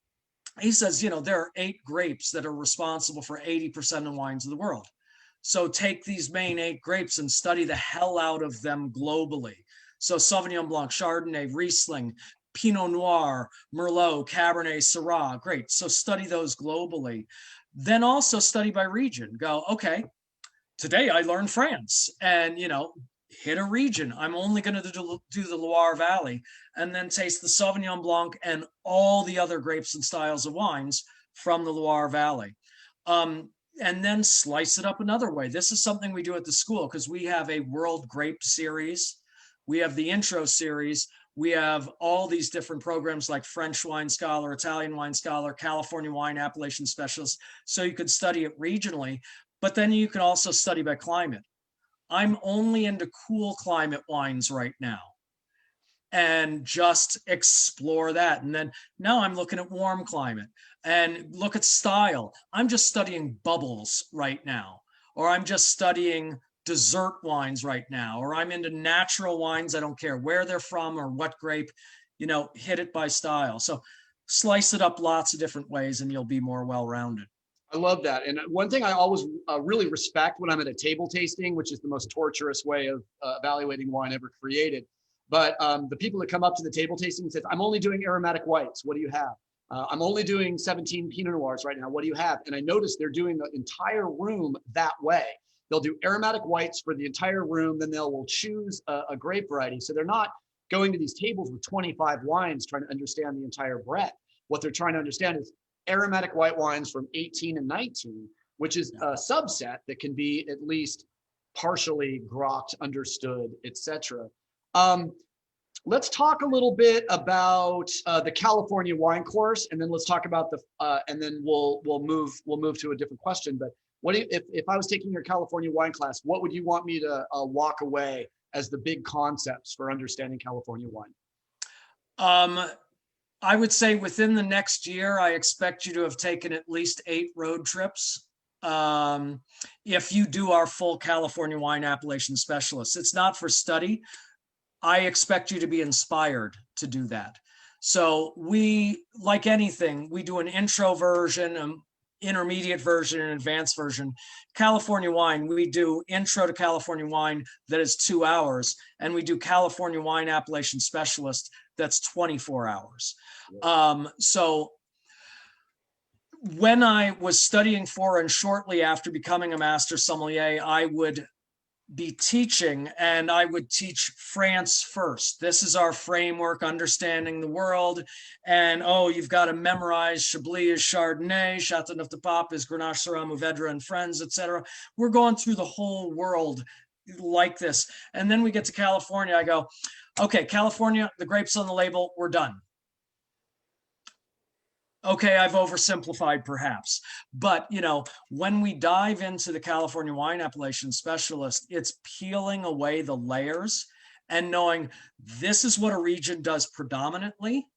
B: He says, there are 8 grapes that are responsible for 80% of wines of the world. So take these main 8 grapes and study the hell out of them globally. So Sauvignon Blanc, Chardonnay, Riesling, Pinot Noir, Merlot, Cabernet, Syrah, great. So study those globally. Then also study by region. Go, okay, today I learned France, and hit a region. I'm only going to do the Loire Valley, and then taste the Sauvignon Blanc and all the other grapes and styles of wines from the Loire Valley. And then slice it up another way. This is something we do at the school because we have a World Grape series. We have the Intro series. We have all these different programs like French Wine Scholar, Italian Wine Scholar, California Wine Appellation Specialist. So you could study it regionally, but then you can also study by climate. I'm only into cool climate wines right now, and just explore that. And then now I'm looking at warm climate and look at style. I'm just studying bubbles right now, or I'm just studying dessert wines right now, or I'm into natural wines. I don't care where they're from or what grape, hit it by style. So slice it up lots of different ways and you'll be more well-rounded.
A: I love that. And one thing I always really respect when I'm at a table tasting, which is the most torturous way of evaluating wine ever created. But the people that come up to the table tasting and say, I'm only doing aromatic whites. What do you have? I'm only doing 17 Pinot Noirs right now. What do you have? And I noticed they're doing the entire room that way. They'll do aromatic whites for the entire room. Then will choose a grape variety. So they're not going to these tables with 25 wines trying to understand the entire breadth. What they're trying to understand is aromatic white wines from 18 and 19, which is a subset that can be at least partially grokked, understood, etc. Let's talk a little bit about the California wine course, and then let's talk about and then we'll move to a different question. But if I was taking your California wine class, what would you want me to walk away as the big concepts for understanding California wine?
B: I would say within the next year, I expect you to have taken at least 8 road trips. If you do our full California wine appellation specialist, it's not for study. I expect you to be inspired to do that. So we, like anything, we do an intro version, an intermediate version, an advanced version. California wine, we do intro to California wine that is 2 hours, and we do California wine appellation specialist that's 24 hours. So when I was studying for and shortly after becoming a master sommelier, I would be teaching, and I would teach France first. This is our framework, understanding the world. And you've got to memorize Chablis is Chardonnay, Châteauneuf-du-Pape is Grenache, Syrah, Mourvedre, and Friends, etc. We're going through the whole world like this. And then we get to California. I go, okay, California, the grapes on the label, we're done. Okay, I've oversimplified perhaps, but when we dive into the California wine appellation specialist, it's peeling away the layers and knowing this is what a region does predominantly,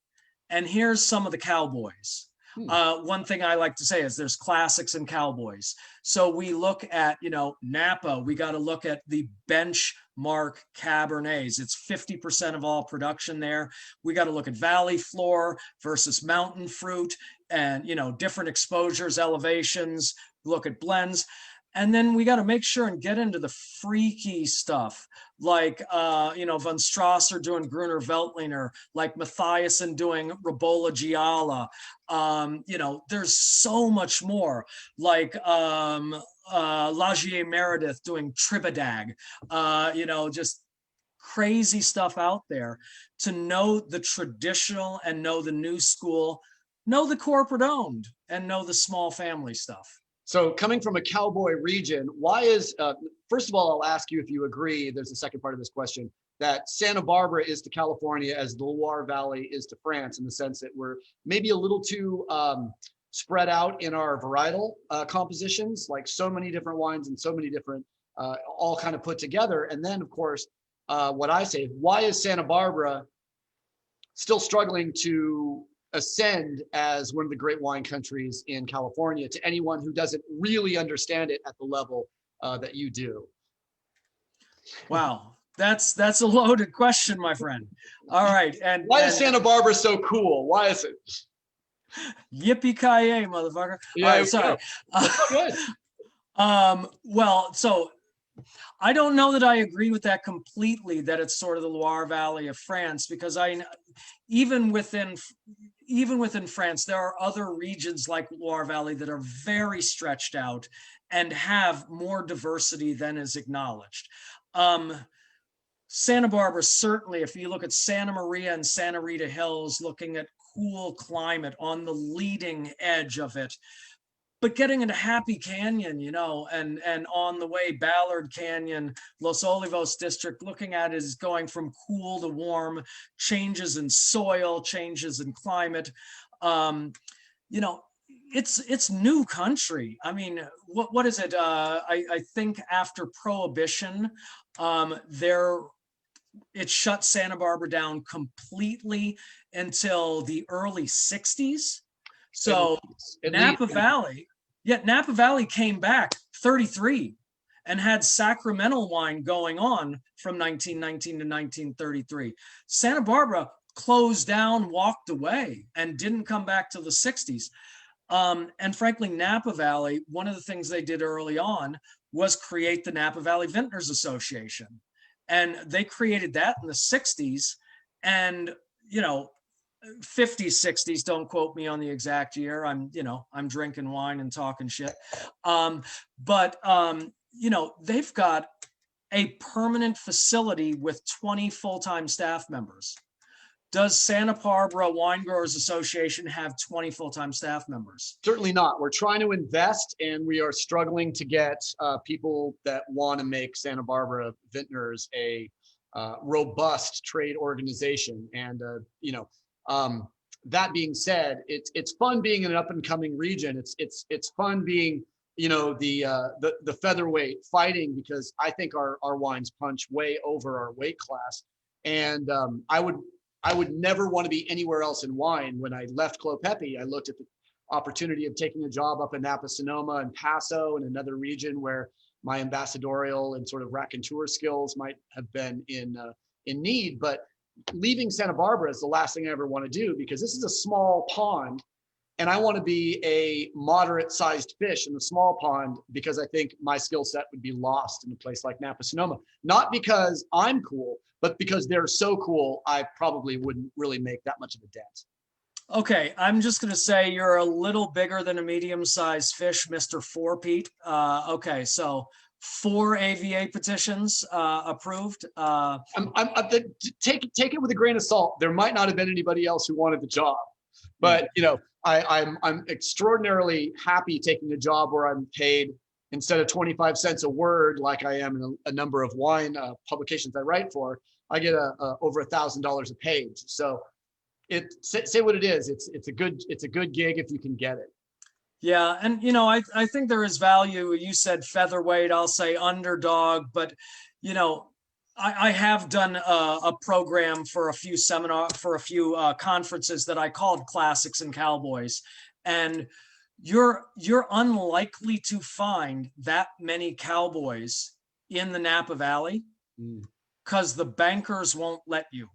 B: and here's some of the cowboys. One thing I like to say is there's classics and cowboys. So we look at, Napa, we got to look at the benchmark Cabernets. It's 50% of all production there. We got to look at valley floor versus mountain fruit and, different exposures, elevations, look at blends. And then we got to make sure and get into the freaky stuff, like, Von Strasser doing Gruner Veltliner, like Mathiasen doing Ribolla Gialla. There's so much more, like Lagier Meredith doing Tribidag, just crazy stuff out there. To know the traditional and know the new school, know the corporate owned, and know the small family stuff.
A: So coming from a cowboy region, why is, first of all, I'll ask you if you agree, there's a second part of this question, that Santa Barbara is to California as the Loire Valley is to France, in the sense that we're maybe a little too spread out in our varietal compositions, like so many different wines and so many different, all kind of put together. And then, of course, what I say, why is Santa Barbara still struggling to ascend as one of the great wine countries in California to anyone who doesn't really understand it at the level that you do?
B: Wow, that's a loaded question, my friend. All right, and
A: why is Santa Barbara so cool? Why is it?
B: Yippee-ki-yay, motherfucker!
A: Yeah,
B: all right, sorry.
A: Good.
B: Well, so I don't know that I agree with that completely, that it's sort of the Loire Valley of France, because even even within France, there are other regions like Loire Valley that are very stretched out and have more diversity than is acknowledged. Santa Barbara, certainly, if you look at Santa Maria and Santa Rita Hills, looking at cool climate on the leading edge of it, but getting into Happy Canyon, and on the way, Ballard Canyon, Los Olivos district, looking at it is going from cool to warm, changes in soil, changes in climate. It's new country. I mean, what is it? I think after Prohibition, it shut Santa Barbara down completely until the early 60s. So Napa Valley came back 33 and had Sacramento wine going on from 1919 to 1933. Santa Barbara closed down, walked away, and didn't come back till the 60s. And frankly, Napa Valley, one of the things they did early on was create the Napa Valley Vintners Association. And they created that in the 60s. And, 50s, 60s, don't quote me on the exact year. I'm drinking wine and talking shit. But they've got a permanent facility with 20 full-time staff members. Does Santa Barbara Wine Growers Association have 20 full-time staff members?
A: Certainly not. We're trying to invest, and we are struggling to get people that want to make Santa Barbara Vintners a robust trade organization. And that being said, it's fun being in an up-and-coming region. It's fun being the featherweight fighting, because I think our wines punch way over our weight class. And I would never want to be anywhere else in wine. When I left Clopepi, I looked at the opportunity of taking a job up in Napa Sonoma and Paso, and another region where my ambassadorial and sort of raconteur skills might have been in need. But leaving Santa Barbara is the last thing I ever want to do, because this is a small pond, and I want to be a moderate-sized fish in the small pond, because I think my skill set would be lost in a place like Napa Sonoma. Not because I'm cool, but because they're so cool, I probably wouldn't really make that much of a dent.
B: Okay, I'm just going to say you're a little bigger than a medium-sized fish, Mr. Four Pete. Okay, so 4 AVA petitions approved. Take
A: it with a grain of salt. There might not have been anybody else who wanted the job, but I'm extraordinarily happy taking a job where I'm paid, instead of 25 cents a word, like I am in a number of wine publications I write for, I get over $1,000 a page. So say what it is. It's a good gig if you can get it.
B: Yeah, and I think there is value. You said featherweight, I'll say underdog, but I have done a program for a few conferences that I called Classics and Cowboys, and you're unlikely to find that many cowboys in the Napa Valley because the bankers won't let you.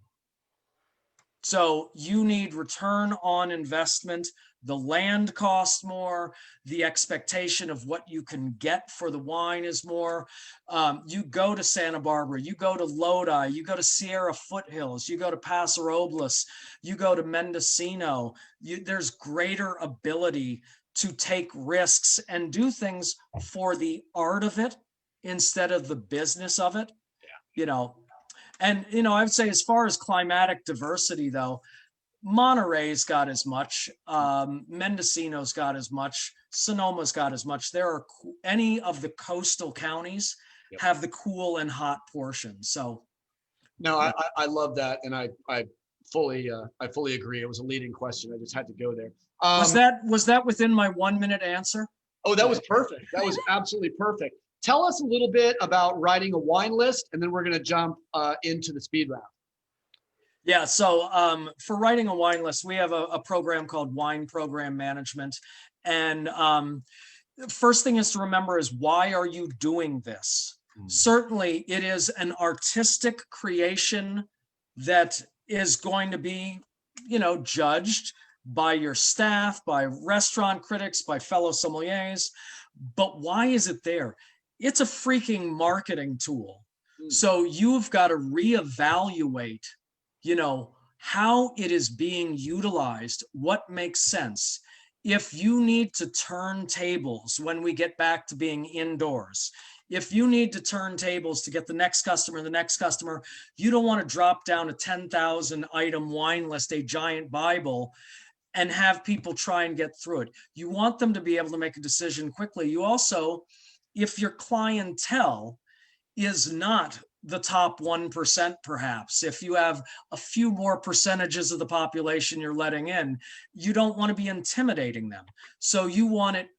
B: So you need return on investment. The land costs more. The expectation of what you can get for the wine is more. You go to Santa Barbara, you go to Lodi, you go to Sierra Foothills, you go to Paso Robles, you go to Mendocino. There's greater ability to take risks and do things for the art of it instead of the business of it. Yeah. And I would say, as far as climatic diversity, though, Monterey's got as much, Mendocino's got as much, Sonoma's got as much. There are any of the coastal counties have the cool and hot portions. So,
A: no, I love that, and I fully agree. It was a leading question. I just had to go there.
B: Was that within my 1 minute answer?
A: Oh, that was perfect. That was absolutely perfect. Tell us a little bit about writing a wine list, and then we're going to jump into the speed round.
B: Yeah, so for writing a wine list, we have a program called Wine Program Management. And first thing is to remember is, why are you doing this? Certainly, it is an artistic creation that is going to be, judged by your staff, by restaurant critics, by fellow sommeliers. But why is it there? It's a freaking marketing tool. So you've got to reevaluate, how it is being utilized, what makes sense. If you need to turn tables when we get back to being indoors, if you need to turn tables to get the next customer, you don't want to drop down a 10,000 item wine list, a giant Bible, and have people try and get through it. You want them to be able to make a decision quickly. You also, if your clientele is not the top 1%, perhaps, if you have a few more percentages of the population you're letting in, you don't want to be intimidating them. So you want it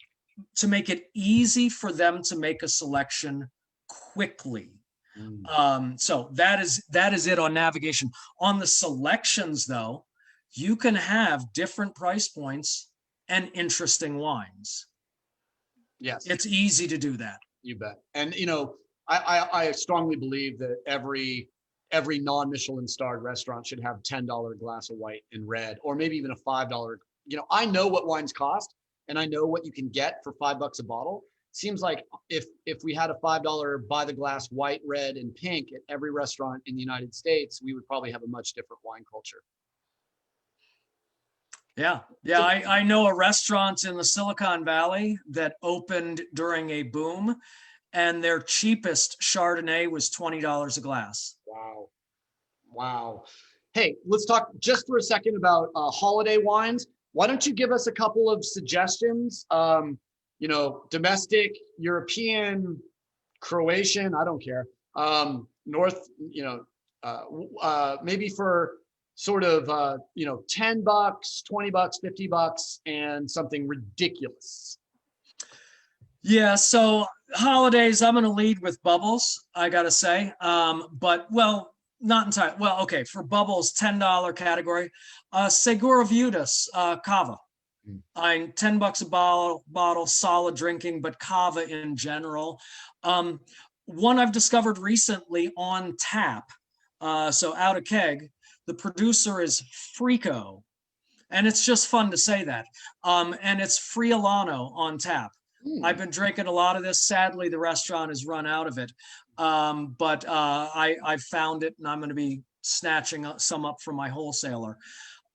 B: to make it easy for them to make a selection quickly. So that is it on navigation. On the selections, though, you can have different price points and interesting wines.
A: Yes.
B: It's easy to do that.
A: You bet. And, I strongly believe that every non-Michelin starred restaurant should have $10 glass of white and red, or maybe even a $5. I know what wines cost, and I know what you can get for $5 a bottle. Seems like if we had a $5 by the glass white, red, and pink at every restaurant in the United States, we would probably have a much different wine culture.
B: Yeah. I know a restaurant in the Silicon Valley that opened during a boom, and their cheapest Chardonnay was $20 a glass.
A: Wow. Hey, let's talk just for a second about holiday wines. Why don't you give us a couple of suggestions? Domestic, European, Croatian, I don't care. Maybe for sort of, $10, $20, $50, and something ridiculous.
B: Yeah, so holidays, I'm going to lead with bubbles, I got to say. Not entirely. Well, okay, for bubbles, $10 category. Segura Viudas, Cava. $10 a bottle, solid drinking, but Cava in general. One I've discovered recently on tap, so out of keg, the producer is Frico. And it's just fun to say that. And it's Friulano on tap. I've been drinking a lot of this. Sadly, the restaurant has run out of it. But I found it, and I'm going to be snatching some up from my wholesaler.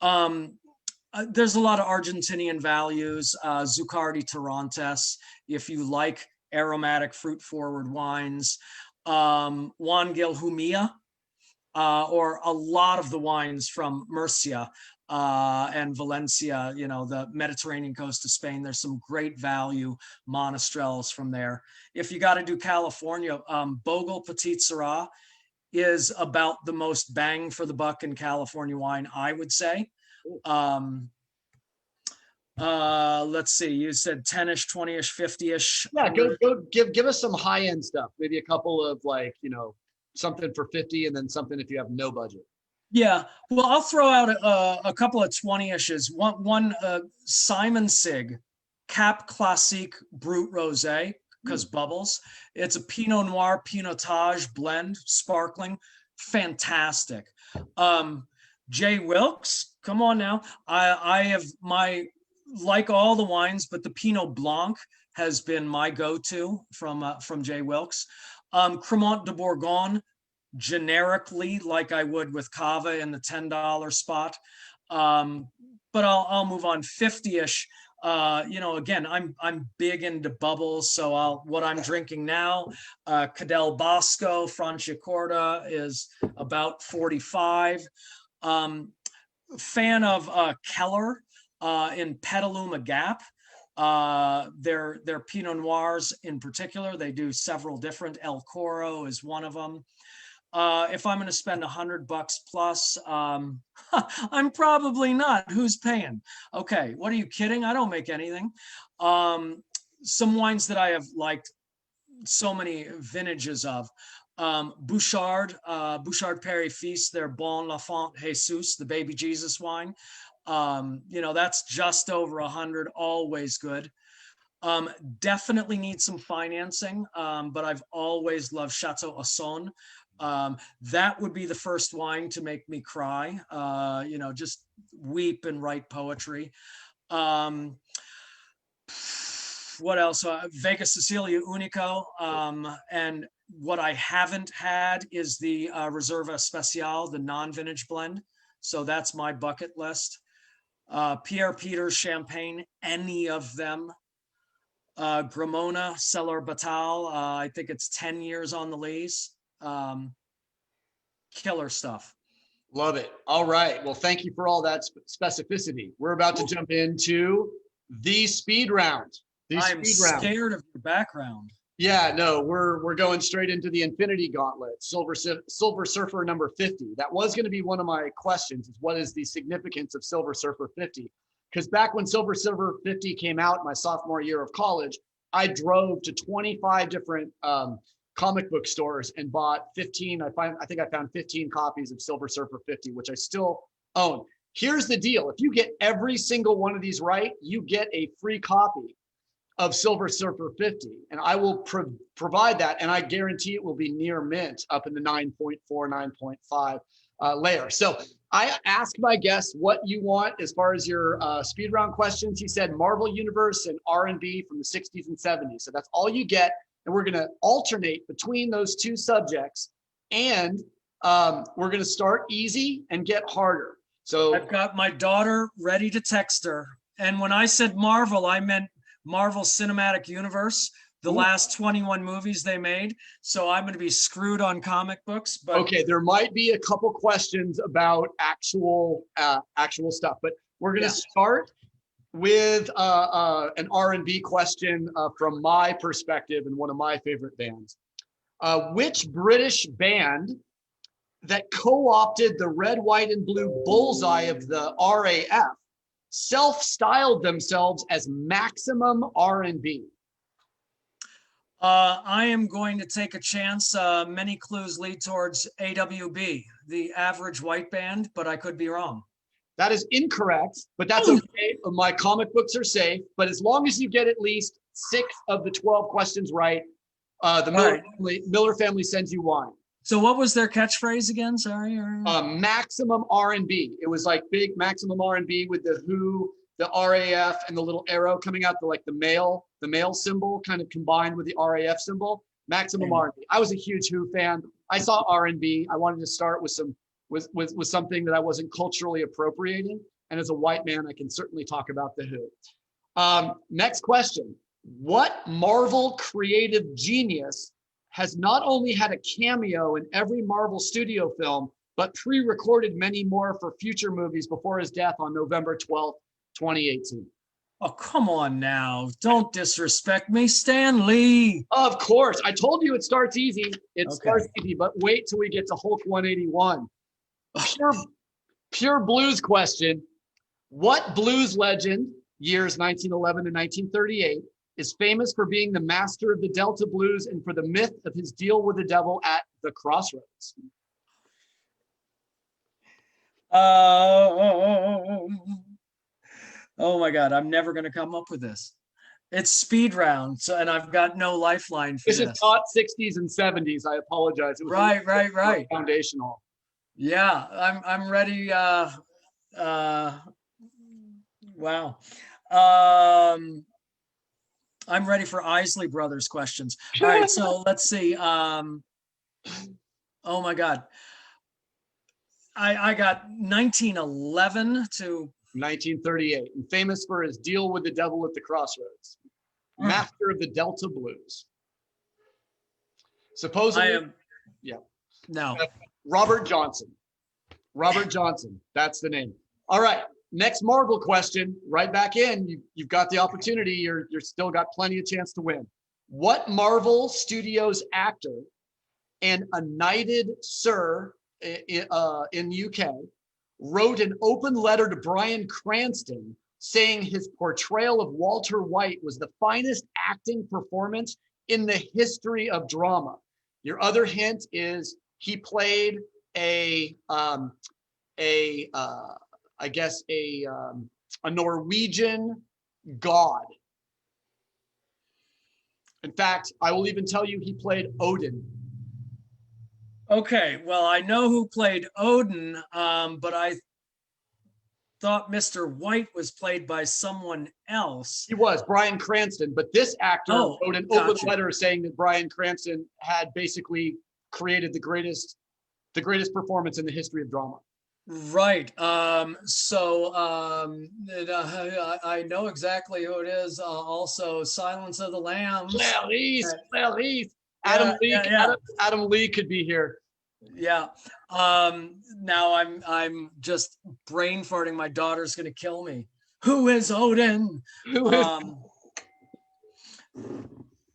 B: There's a lot of Argentinian values. Zuccardi Torrontés, if you like aromatic, fruit-forward wines. Juan Gil Humilla, or a lot of the wines from Murcia and Valencia, the Mediterranean coast of Spain. There's some great value monastrells from there. If you got to do California, Bogle Petit Syrah is about the most bang for the buck in California wine, I would say. Let's see, you said 10-ish, 20-ish, 50-ish.
A: Yeah, go give us some high-end stuff. Maybe a couple of something for 50, and then something if you have no budget.
B: Yeah, well, I'll throw out a couple of 20-ishes. One Simon Sig Cap Classique Brut Rosé, because bubbles. It's a Pinot Noir Pinotage blend, sparkling, fantastic. J. Wilkes, come on now. I have like all the wines, but the Pinot Blanc has been my go-to from J. Wilkes. Cremant de Bourgogne, generically, like I would with Cava in the $10 spot. But I'll move on. 50-ish. Again, I'm big into bubbles, so what I'm drinking now, Cadel Bosco Franciacorta is about 45. Fan of Keller in Petaluma Gap. Their Pinot Noirs in particular, they do several different. El Coro is one of them. If I'm going to spend $100 plus, I'm probably not. Who's paying? Okay, what are you kidding? I don't make anything. Some wines that I have liked so many vintages of. Bouchard Perry Feast, their Bon L'Enfant Jesus, the baby Jesus wine. That's just over 100, always good. Definitely need some financing, but I've always loved Chateau Ausson. That would be the first wine to make me cry, just weep and write poetry. What else? Vega Sicilia Unico. And what I haven't had is the Reserva Special, the non-vintage blend. So that's my bucket list. Pierre Peters Champagne, any of them. Gramona, Cellar Batal, I think it's 10 years on the lease. Killer stuff.
A: Love it. All right. Well, thank you for all that specificity. We're about to jump into the speed round.
B: I'm scared of your background.
A: Yeah, no, we're going straight into the Infinity Gauntlet, Silver Surfer number 50. That was going to be one of my questions, is what is the significance of Silver Surfer 50? Because back when Silver Surfer 50 came out my sophomore year of college, I drove to 25 different comic book stores and bought 15. I think I found 15 copies of Silver Surfer 50, which I still own. Here's the deal. If you get every single one of these right, you get a free copy of Silver Surfer 50. And I will provide that. And I guarantee it will be near mint, up in the 9.4, 9.5 layer. So I ask my guests what you want as far as your speed round questions. He said Marvel Universe and R&B from the 60s and 70s. So that's all you get. And we're going to alternate between those two subjects. And we're going to start easy and get harder. So
B: I've got my daughter ready to text her. And when I said Marvel, I meant Marvel Cinematic Universe, the last 21 movies they made. So I'm going to be screwed on comic books. But
A: okay, there might be a couple questions about actual stuff, but we're going to start with an R&B question from my perspective and one of my favorite bands. Which British band that co-opted the red, white, and blue bullseye of the RAF self-styled themselves as Maximum R&B?
B: I am going to take a chance. Many clues lead towards AWB, the Average White Band, but I could be wrong.
A: That is incorrect, but that's okay. My comic books are safe, but as long as you get at least 6 of the 12 questions right, the Miller family sends you wine.
B: So what was their catchphrase again? Sorry.
A: Maximum R&B. It was like big Maximum R&B with the Who, the RAF, and the little arrow coming out, the male symbol kind of combined with the RAF symbol. Maximum R&B. I was a huge Who fan. I saw R&B. I wanted to start with something that I wasn't culturally appropriating. And as a white man, I can certainly talk about the Who. Next question. What Marvel creative genius has not only had a cameo in every Marvel studio film, but pre-recorded many more for future movies before his death on November 12th, 2018?
B: Oh, come on now. Don't disrespect me, Stan Lee.
A: Of course. I told you it starts easy. Starts easy, but wait till we get to Hulk 181. Pure blues question. What blues legend, years 1911 to 1938, is famous for being the master of the Delta blues and for the myth of his deal with the devil at the crossroads?
B: Oh my God, I'm never going to come up with this. It's speed round, and I've got no lifeline for this.
A: This is not 60s and 70s. I apologize. It was
B: right.
A: Foundational.
B: Yeah, I'm ready. Wow. I'm ready for Isley Brothers questions. All right, so let's see. Oh my God. I got 1911 to
A: 1938, and famous for his deal with the devil at the crossroads. Master of the Delta blues. Supposedly,
B: No.
A: Robert Johnson. Robert Johnson. That's the name. All right. Next Marvel question. Right back in. You've got the opportunity. You're still got plenty of chance to win. What Marvel Studios actor and a knighted Sir in UK wrote an open letter to Bryan Cranston saying his portrayal of Walter White was the finest acting performance in the history of drama? Your other hint is he played a Norwegian god. In fact, I will even tell you he played Odin.
B: Okay, well, I know who played Odin, but I thought Mr. White was played by someone else.
A: He was, Bryan Cranston, but this actor wrote an open letter saying that Bryan Cranston had basically created the greatest performance in the history of drama.
B: Right. I know exactly who it is. Also, Silence of the Lambs.
A: Clarice, Clarice.
B: Yeah, yeah, yeah,
A: Adam Lee could be here.
B: yeah. Now I'm just brain farting. My daughter's gonna kill me. Who is Odin?
A: Who is
B: Um,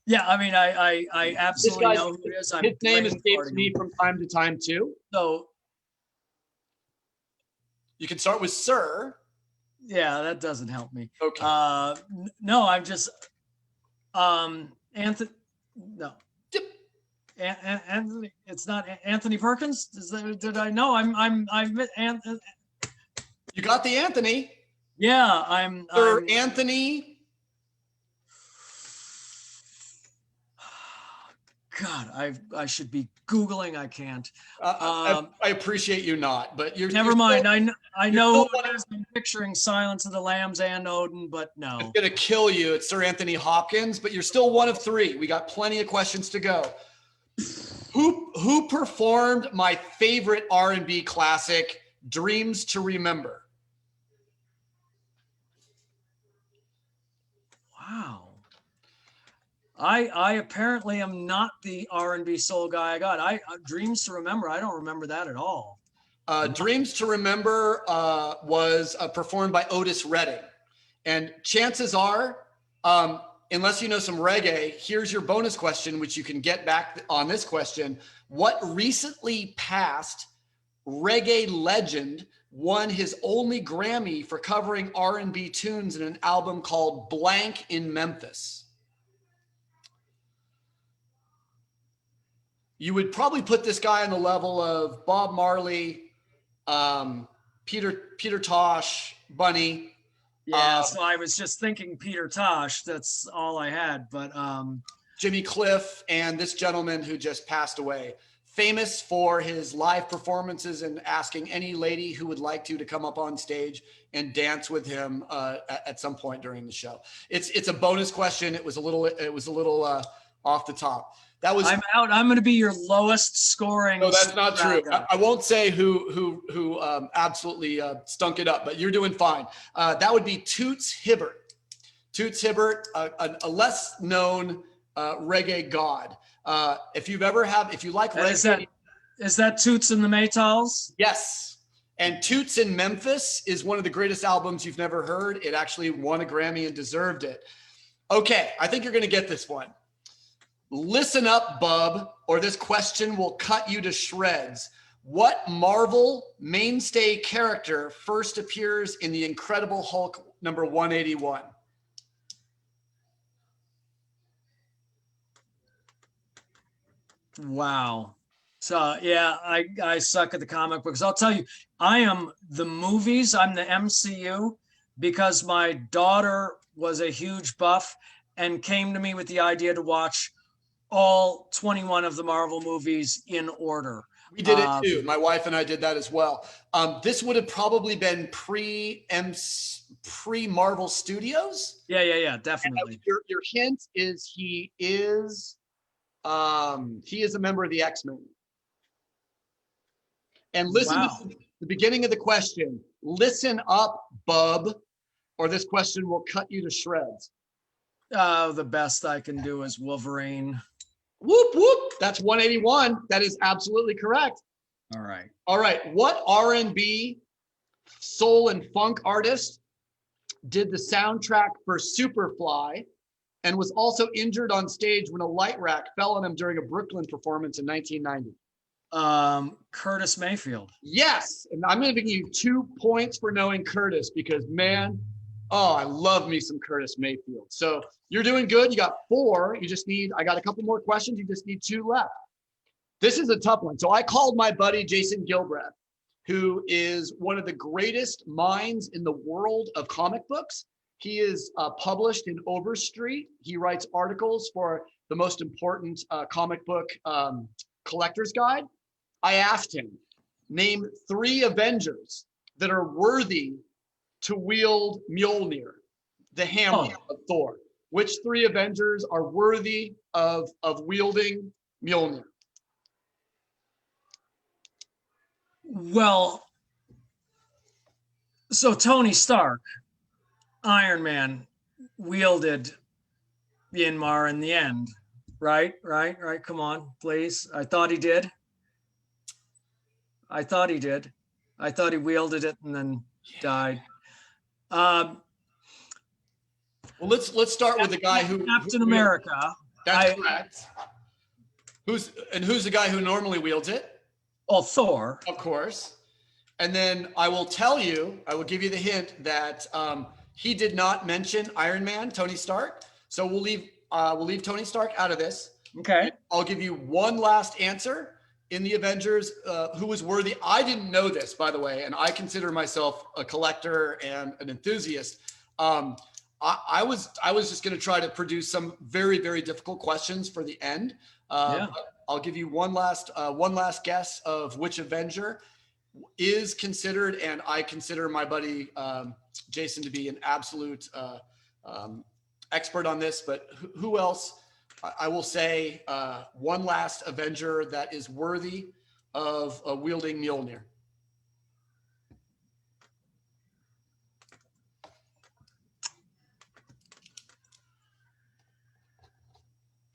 B: yeah, I mean, I
A: this
B: absolutely
A: guy's?
B: know who it is. I'm
A: His name
B: brain
A: escapes
B: farting
A: me
B: him.
A: from time to time too.
B: So
C: You can start with Sir.
B: yeah, that doesn't help me.
C: Okay.
B: No, I'm just Anthony. No.
C: Yep.
B: Anthony, it's not Anthony Perkins. Did I know? I've met Anthony.
C: You got the Anthony.
B: Yeah,
C: Sir
B: I'm
C: Anthony.
B: God, I should be Googling. I can't.
C: I appreciate you not, but you're.
B: Never
C: you're
B: mind.
C: Still,
B: I know who it is. I'm picturing Silence of the Lambs and Odin, but no.
C: it's gonna kill you. It's Sir Anthony Hopkins, but you're still one of three. We got plenty of questions to go. Who performed my favorite R&B classic, "Dreams to Remember"?
B: Wow. I apparently am not the R&B soul guy. I got Dreams to Remember. I don't remember that at all.
C: Dreams to Remember was performed by Otis Redding. And chances are, unless you know some reggae, here's your bonus question, which you can get back on this question. What recently passed reggae legend won his only Grammy for covering R&B tunes in an album called Blank in Memphis? You would probably put this guy on the level of Bob Marley, Peter Tosh, Bunny.
B: Yeah, so I was just thinking Peter Tosh. That's all I had, but
C: Jimmy Cliff, and this gentleman who just passed away, famous for his live performances and asking any lady who would like to come up on stage and dance with him at some point during the show. It's a bonus question. It was a little off the top. That was.
B: I'm out. I'm going to be your lowest scoring.
C: No, that's not true. I won't say who absolutely stunk it up, but you're doing fine. That would be Toots Hibbert. Toots Hibbert, a less known reggae god. If you like reggae,
B: is that Toots and the Maytals?
C: Yes. And Toots in Memphis is one of the greatest albums you've never heard. It actually won a Grammy and deserved it. Okay, I think you're going to get this one. Listen up, bub, or this question will cut you to shreds. What Marvel mainstay character first appears in The Incredible Hulk number 181?
B: Wow. So yeah, I suck at the comic books. I'll tell you, I am the movies. I'm the MCU because my daughter was a huge buff and came to me with the idea to watch all 21 of the Marvel movies in order.
C: We did it too. My wife and I did that as well. This would have probably been pre-Marvel Studios.
B: Yeah, definitely.
A: Your hint is he is a member of the X-Men. And listen to the beginning of the question. Listen up, bub, or this question will cut you to shreds.
B: The best I can do is Wolverine.
A: Whoop, whoop. That's 181. That is absolutely correct.
B: All right.
A: All right. What R&B, soul, and funk artist did the soundtrack for Superfly and was also injured on stage when a light rack fell on him during a Brooklyn performance in 1990?
B: Curtis Mayfield.
A: Yes. And I'm going to give you 2 points for knowing Curtis because, man, I love me some Curtis Mayfield. So you're doing good. You got 4. I got a couple more questions. You just need 2 left. This is a tough one. So I called my buddy, Jason Gilbreth, who is one of the greatest minds in the world of comic books. He is published in Overstreet. He writes articles for the most important comic book collector's guide. I asked him, name 3 Avengers that are worthy to wield Mjolnir, the hammer of Thor. Which 3 Avengers are worthy of wielding Mjolnir?
B: Well, So Tony Stark, Iron Man, wielded Yanmar in the end, right? Come on, please. I thought he did. I thought he wielded it and then died.
C: Well, let's start with the guy who
B: Captain America.
C: That's correct. Who's the guy who normally wields it?
B: Oh, Thor.
C: Of course. And then I will give you the hint that he did not mention Iron Man, Tony Stark. So we'll leave Tony Stark out of this.
B: Okay.
C: I'll give you one last answer. In the Avengers, who was worthy? I didn't know this, by the way, and I consider myself a collector and an enthusiast. I was just going to try to produce some very, very difficult questions for the end. I'll give you one last guess of which Avenger is considered, and I consider my buddy Jason to be an absolute expert on this. But who else? I will say one last Avenger that is worthy of wielding Mjolnir.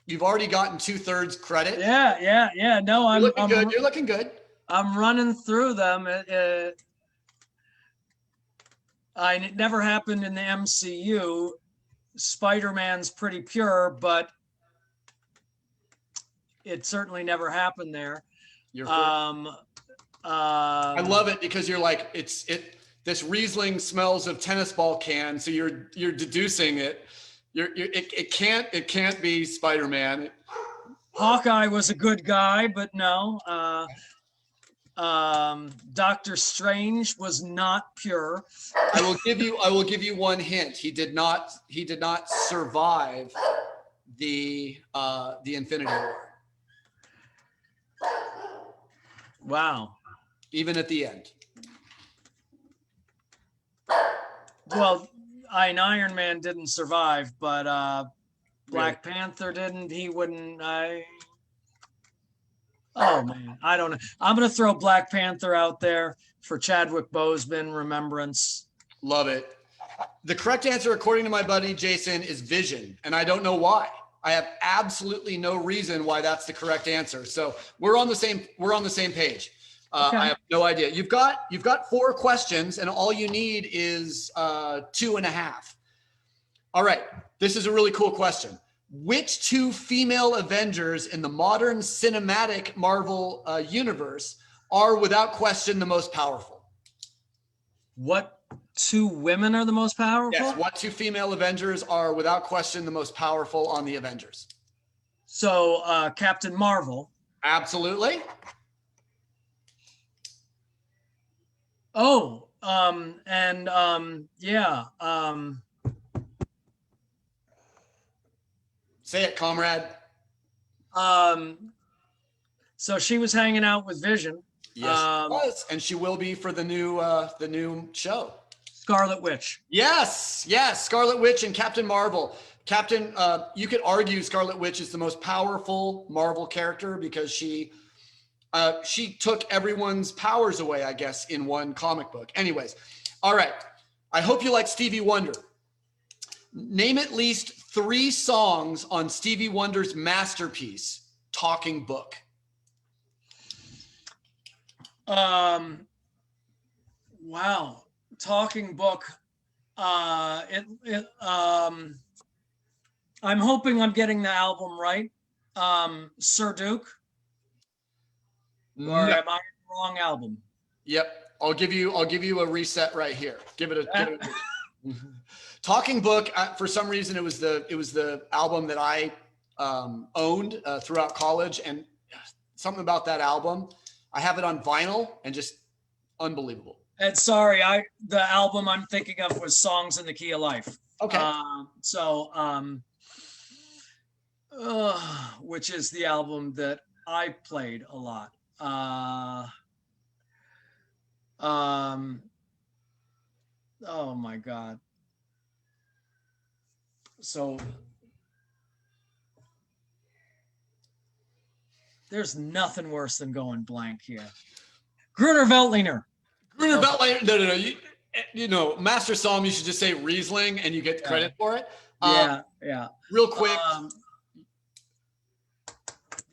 C: You've already gotten 2/3 credit.
B: Yeah. No,
C: You're looking good.
B: I'm running through them. It never happened in the MCU. Spider-Man's pretty pure, but it certainly never happened there.
C: I love it because you're like, this Riesling smells of tennis ball can, so you're deducing it. It can't be Spider-Man.
B: Hawkeye was a good guy, but no. Doctor Strange was not pure.
C: I will give you one hint. He did not survive the Infinity War.
B: Wow.
C: Even at the end.
B: Well, Iron Man didn't survive, but Black Panther didn't. He wouldn't. Oh man, I don't know. I'm gonna throw Black Panther out there for Chadwick Boseman remembrance.
C: Love it. The correct answer, according to my buddy Jason, is Vision, and I don't know why. I have absolutely no reason why that's the correct answer. So we're on the same page. Okay. I have no idea. You've got 4 questions, and all you need is 2.5. All right. This is a really cool question. Which 2 female Avengers in the modern cinematic Marvel universe are without question the most powerful?
B: What 2 women are the most powerful?
C: Yes. What 2 female Avengers are without question the most powerful on the Avengers?
B: So Captain Marvel.
C: Absolutely.
B: Oh,
C: say it, comrade.
B: So she was hanging out with Vision.
C: Yes, she was, and she will be for the new show.
B: Scarlet Witch.
C: Yes, Scarlet Witch and Captain Marvel. You could argue Scarlet Witch is the most powerful Marvel character because she took everyone's powers away, I guess, in one comic book. Anyways, all right. I hope you like Stevie Wonder. Name at least 3 songs on Stevie Wonder's masterpiece, Talking Book.
B: Wow. Talking Book. I'm hoping I'm getting the album right. Sir Duke. Or am I in the wrong album?
C: Yep. I'll give you a reset right here. Give it a Talking Book. For some reason, it was the album that I owned throughout college, and something about that album. I have it on vinyl and just unbelievable.
B: And sorry, the album I'm thinking of was Songs in the Key of Life.
C: Okay.
B: Which is the album that I played a lot. Oh my God. So there's nothing worse than going blank here. Gruner Veltliner.
C: No. You know, Master Somm, you should just say Riesling and you get credit for it.
B: Yeah.
C: Real quick.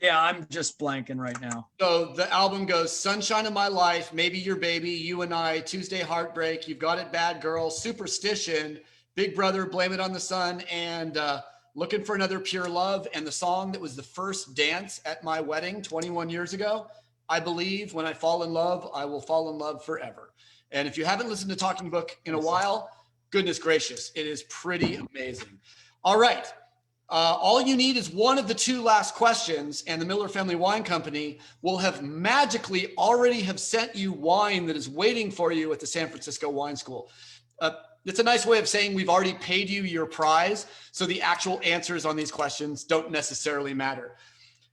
B: Yeah, I'm just blanking right now.
C: So the album goes Sunshine of My Life, Maybe Your Baby, You and I, Tuesday Heartbreak, You've Got It Bad Girl, Superstition, Big Brother, Blame It on the Sun, and Looking for Another Pure Love. And the song that was the first dance at my wedding 21 years ago, I Believe When I Fall in Love, I Will Fall in Love Forever. And if you haven't listened to Talking Book in a while, goodness gracious, it is pretty amazing. All right. All you need is one of the two last questions, and the Miller Family Wine Company will have magically already have sent you wine that is waiting for you at the San Francisco Wine School. It's a nice way of saying we've already paid you your prize, so the actual answers on these questions don't necessarily matter.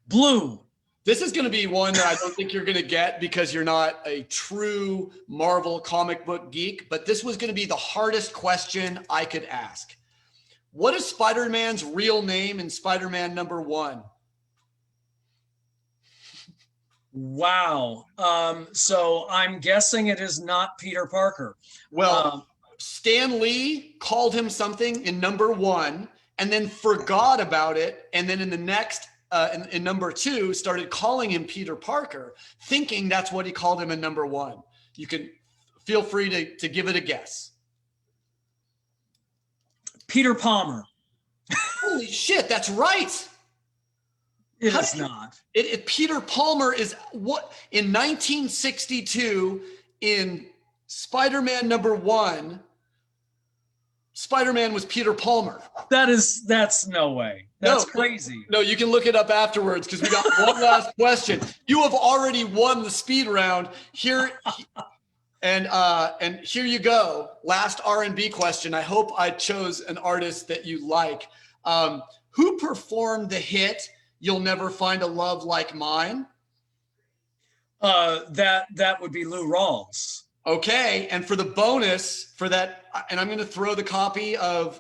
B: Blue.
C: This is going to be one that I don't think you're going to get because you're not a true Marvel comic book geek, but this was going to be the hardest question I could ask. What is Spider-Man's real name in Spider-Man #1?
B: Wow. So I'm guessing it is not Peter Parker.
C: Well, Stan Lee called him something in #1 and then forgot about it. And then in the next, in #2, started calling him Peter Parker, thinking that's what he called him in #1. You can feel free to give it a guess.
B: Peter Palmer.
C: Holy shit, that's right.
B: It is not.
C: Peter Palmer is what in 1962 in Spider-Man #1. Spider-Man was Peter Palmer.
B: That's no way. That's crazy.
C: No, you can look it up afterwards because we got one last question. You have already won the speed round here. And here you go. Last R&B question. I hope I chose an artist that you like. Who performed the hit "You'll Never Find a Love Like Mine"?
B: That would be Lou Rawls.
C: Okay, and for the bonus for that, and I'm going to throw the copy of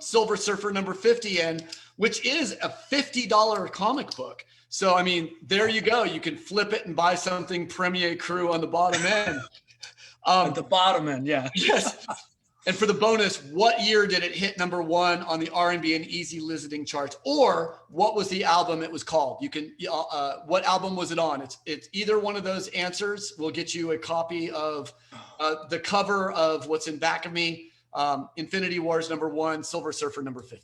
C: Silver Surfer #50 in, which is a $50 comic book. So I mean, there you go. You can flip it and buy something Premier Cru on the bottom end.
B: At the bottom end, yeah.
C: Yes. And for the bonus, what year did it hit #1 on the R&B and easy listening charts? Or what was the album it was called? You can, what album was it on? It's either one of those answers. We'll get you a copy of the cover of what's in back of me. Infinity Wars #1, Silver Surfer #50.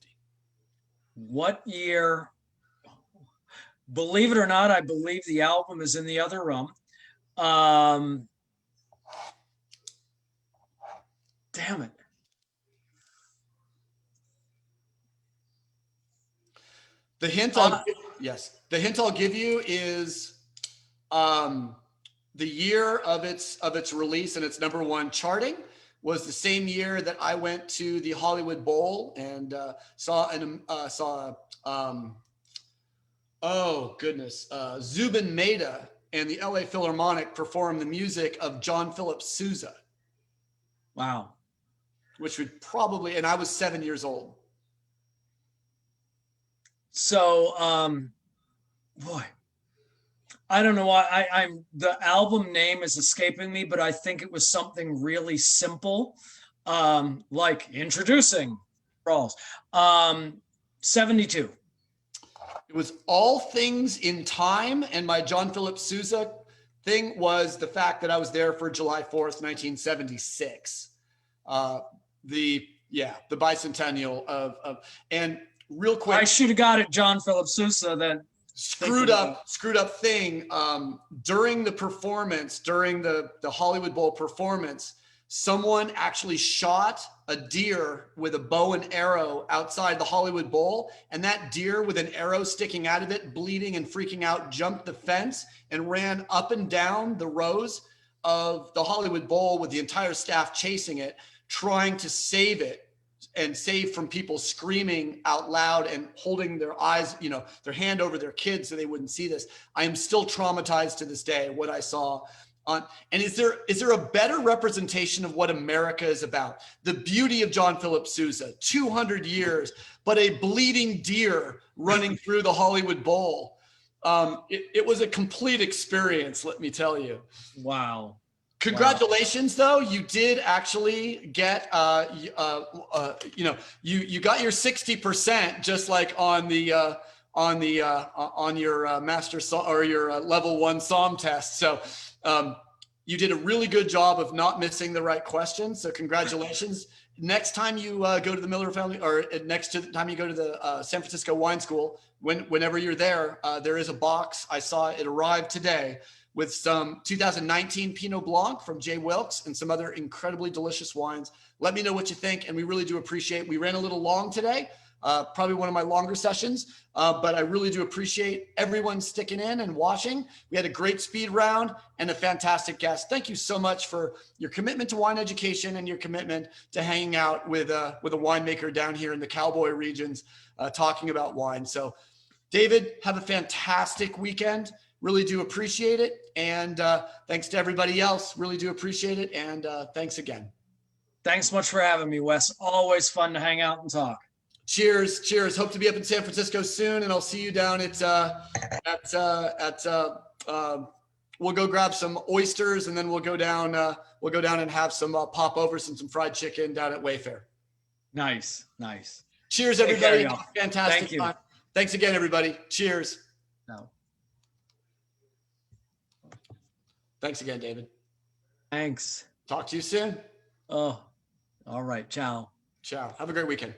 B: What year? Believe it or not, I believe the album is in the other room. Damn it.
C: The hint I'll give you is the year of its release and its #1 charting was the same year that I went to the Hollywood Bowl and Zubin Mehta and the LA Philharmonic performed the music of John Philip Sousa.
B: Wow.
C: Which would probably, and I was 7 years old.
B: So, boy, I don't know why the album name is escaping me, but I think it was something really simple, like introducing Rawls. 72.
C: It was All Things in Time, and my John Philip Sousa thing was the fact that I was there for July 4th, 1976. The bicentennial of and real quick,
B: I should have got it John Philip Sousa then.
C: Screwed up thing. During the performance, during the Hollywood Bowl performance, someone actually shot a deer with a bow and arrow outside the Hollywood Bowl, and that deer with an arrow sticking out of it, bleeding and freaking out, jumped the fence and ran up and down the rows of the Hollywood Bowl with the entire staff chasing it, trying to save it and save from people screaming out loud and holding their eyes, their hand over their kids so they wouldn't see this. I am still traumatized to this day what I saw on. And is there a better representation of what America is about? The beauty of John Philip Sousa, 200 years, but a bleeding deer running through the Hollywood Bowl. It was a complete experience, let me tell you.
B: Wow.
C: Congratulations, though. You did actually get, you got your 60%, just like on your master or your level 1 Somm test. So you did a really good job of not missing the right question. So congratulations. Next time you go to the Miller family, or next time you go to the San Francisco Wine School, whenever you're there, there is a box. I saw it arrived today with some 2019 Pinot Blanc from Jay Wilkes and some other incredibly delicious wines. Let me know what you think, and we really do appreciate. We ran a little long today, probably one of my longer sessions, but I really do appreciate everyone sticking in and watching. We had a great speed round and a fantastic guest. Thank you so much for your commitment to wine education and your commitment to hanging out with a winemaker down here in the Cowboy regions, talking about wine. So, David, have a fantastic weekend. Really do appreciate it. And thanks to everybody else. Really do appreciate it. And thanks again.
B: Thanks so much for having me, Wes. Always fun to hang out and talk.
C: Cheers. Cheers. Hope to be up in San Francisco soon. And I'll see you down we'll go grab some oysters, and then we'll go down and have some popovers and some fried chicken down at Wayfair.
B: Nice. Nice.
C: Cheers, everybody. Fantastic.
B: Thank you.
C: Thanks again, everybody. Cheers.
B: No.
C: Thanks again, David.
B: Thanks.
C: Talk to you soon.
B: Oh, all right. Ciao.
C: Ciao. Have a great weekend.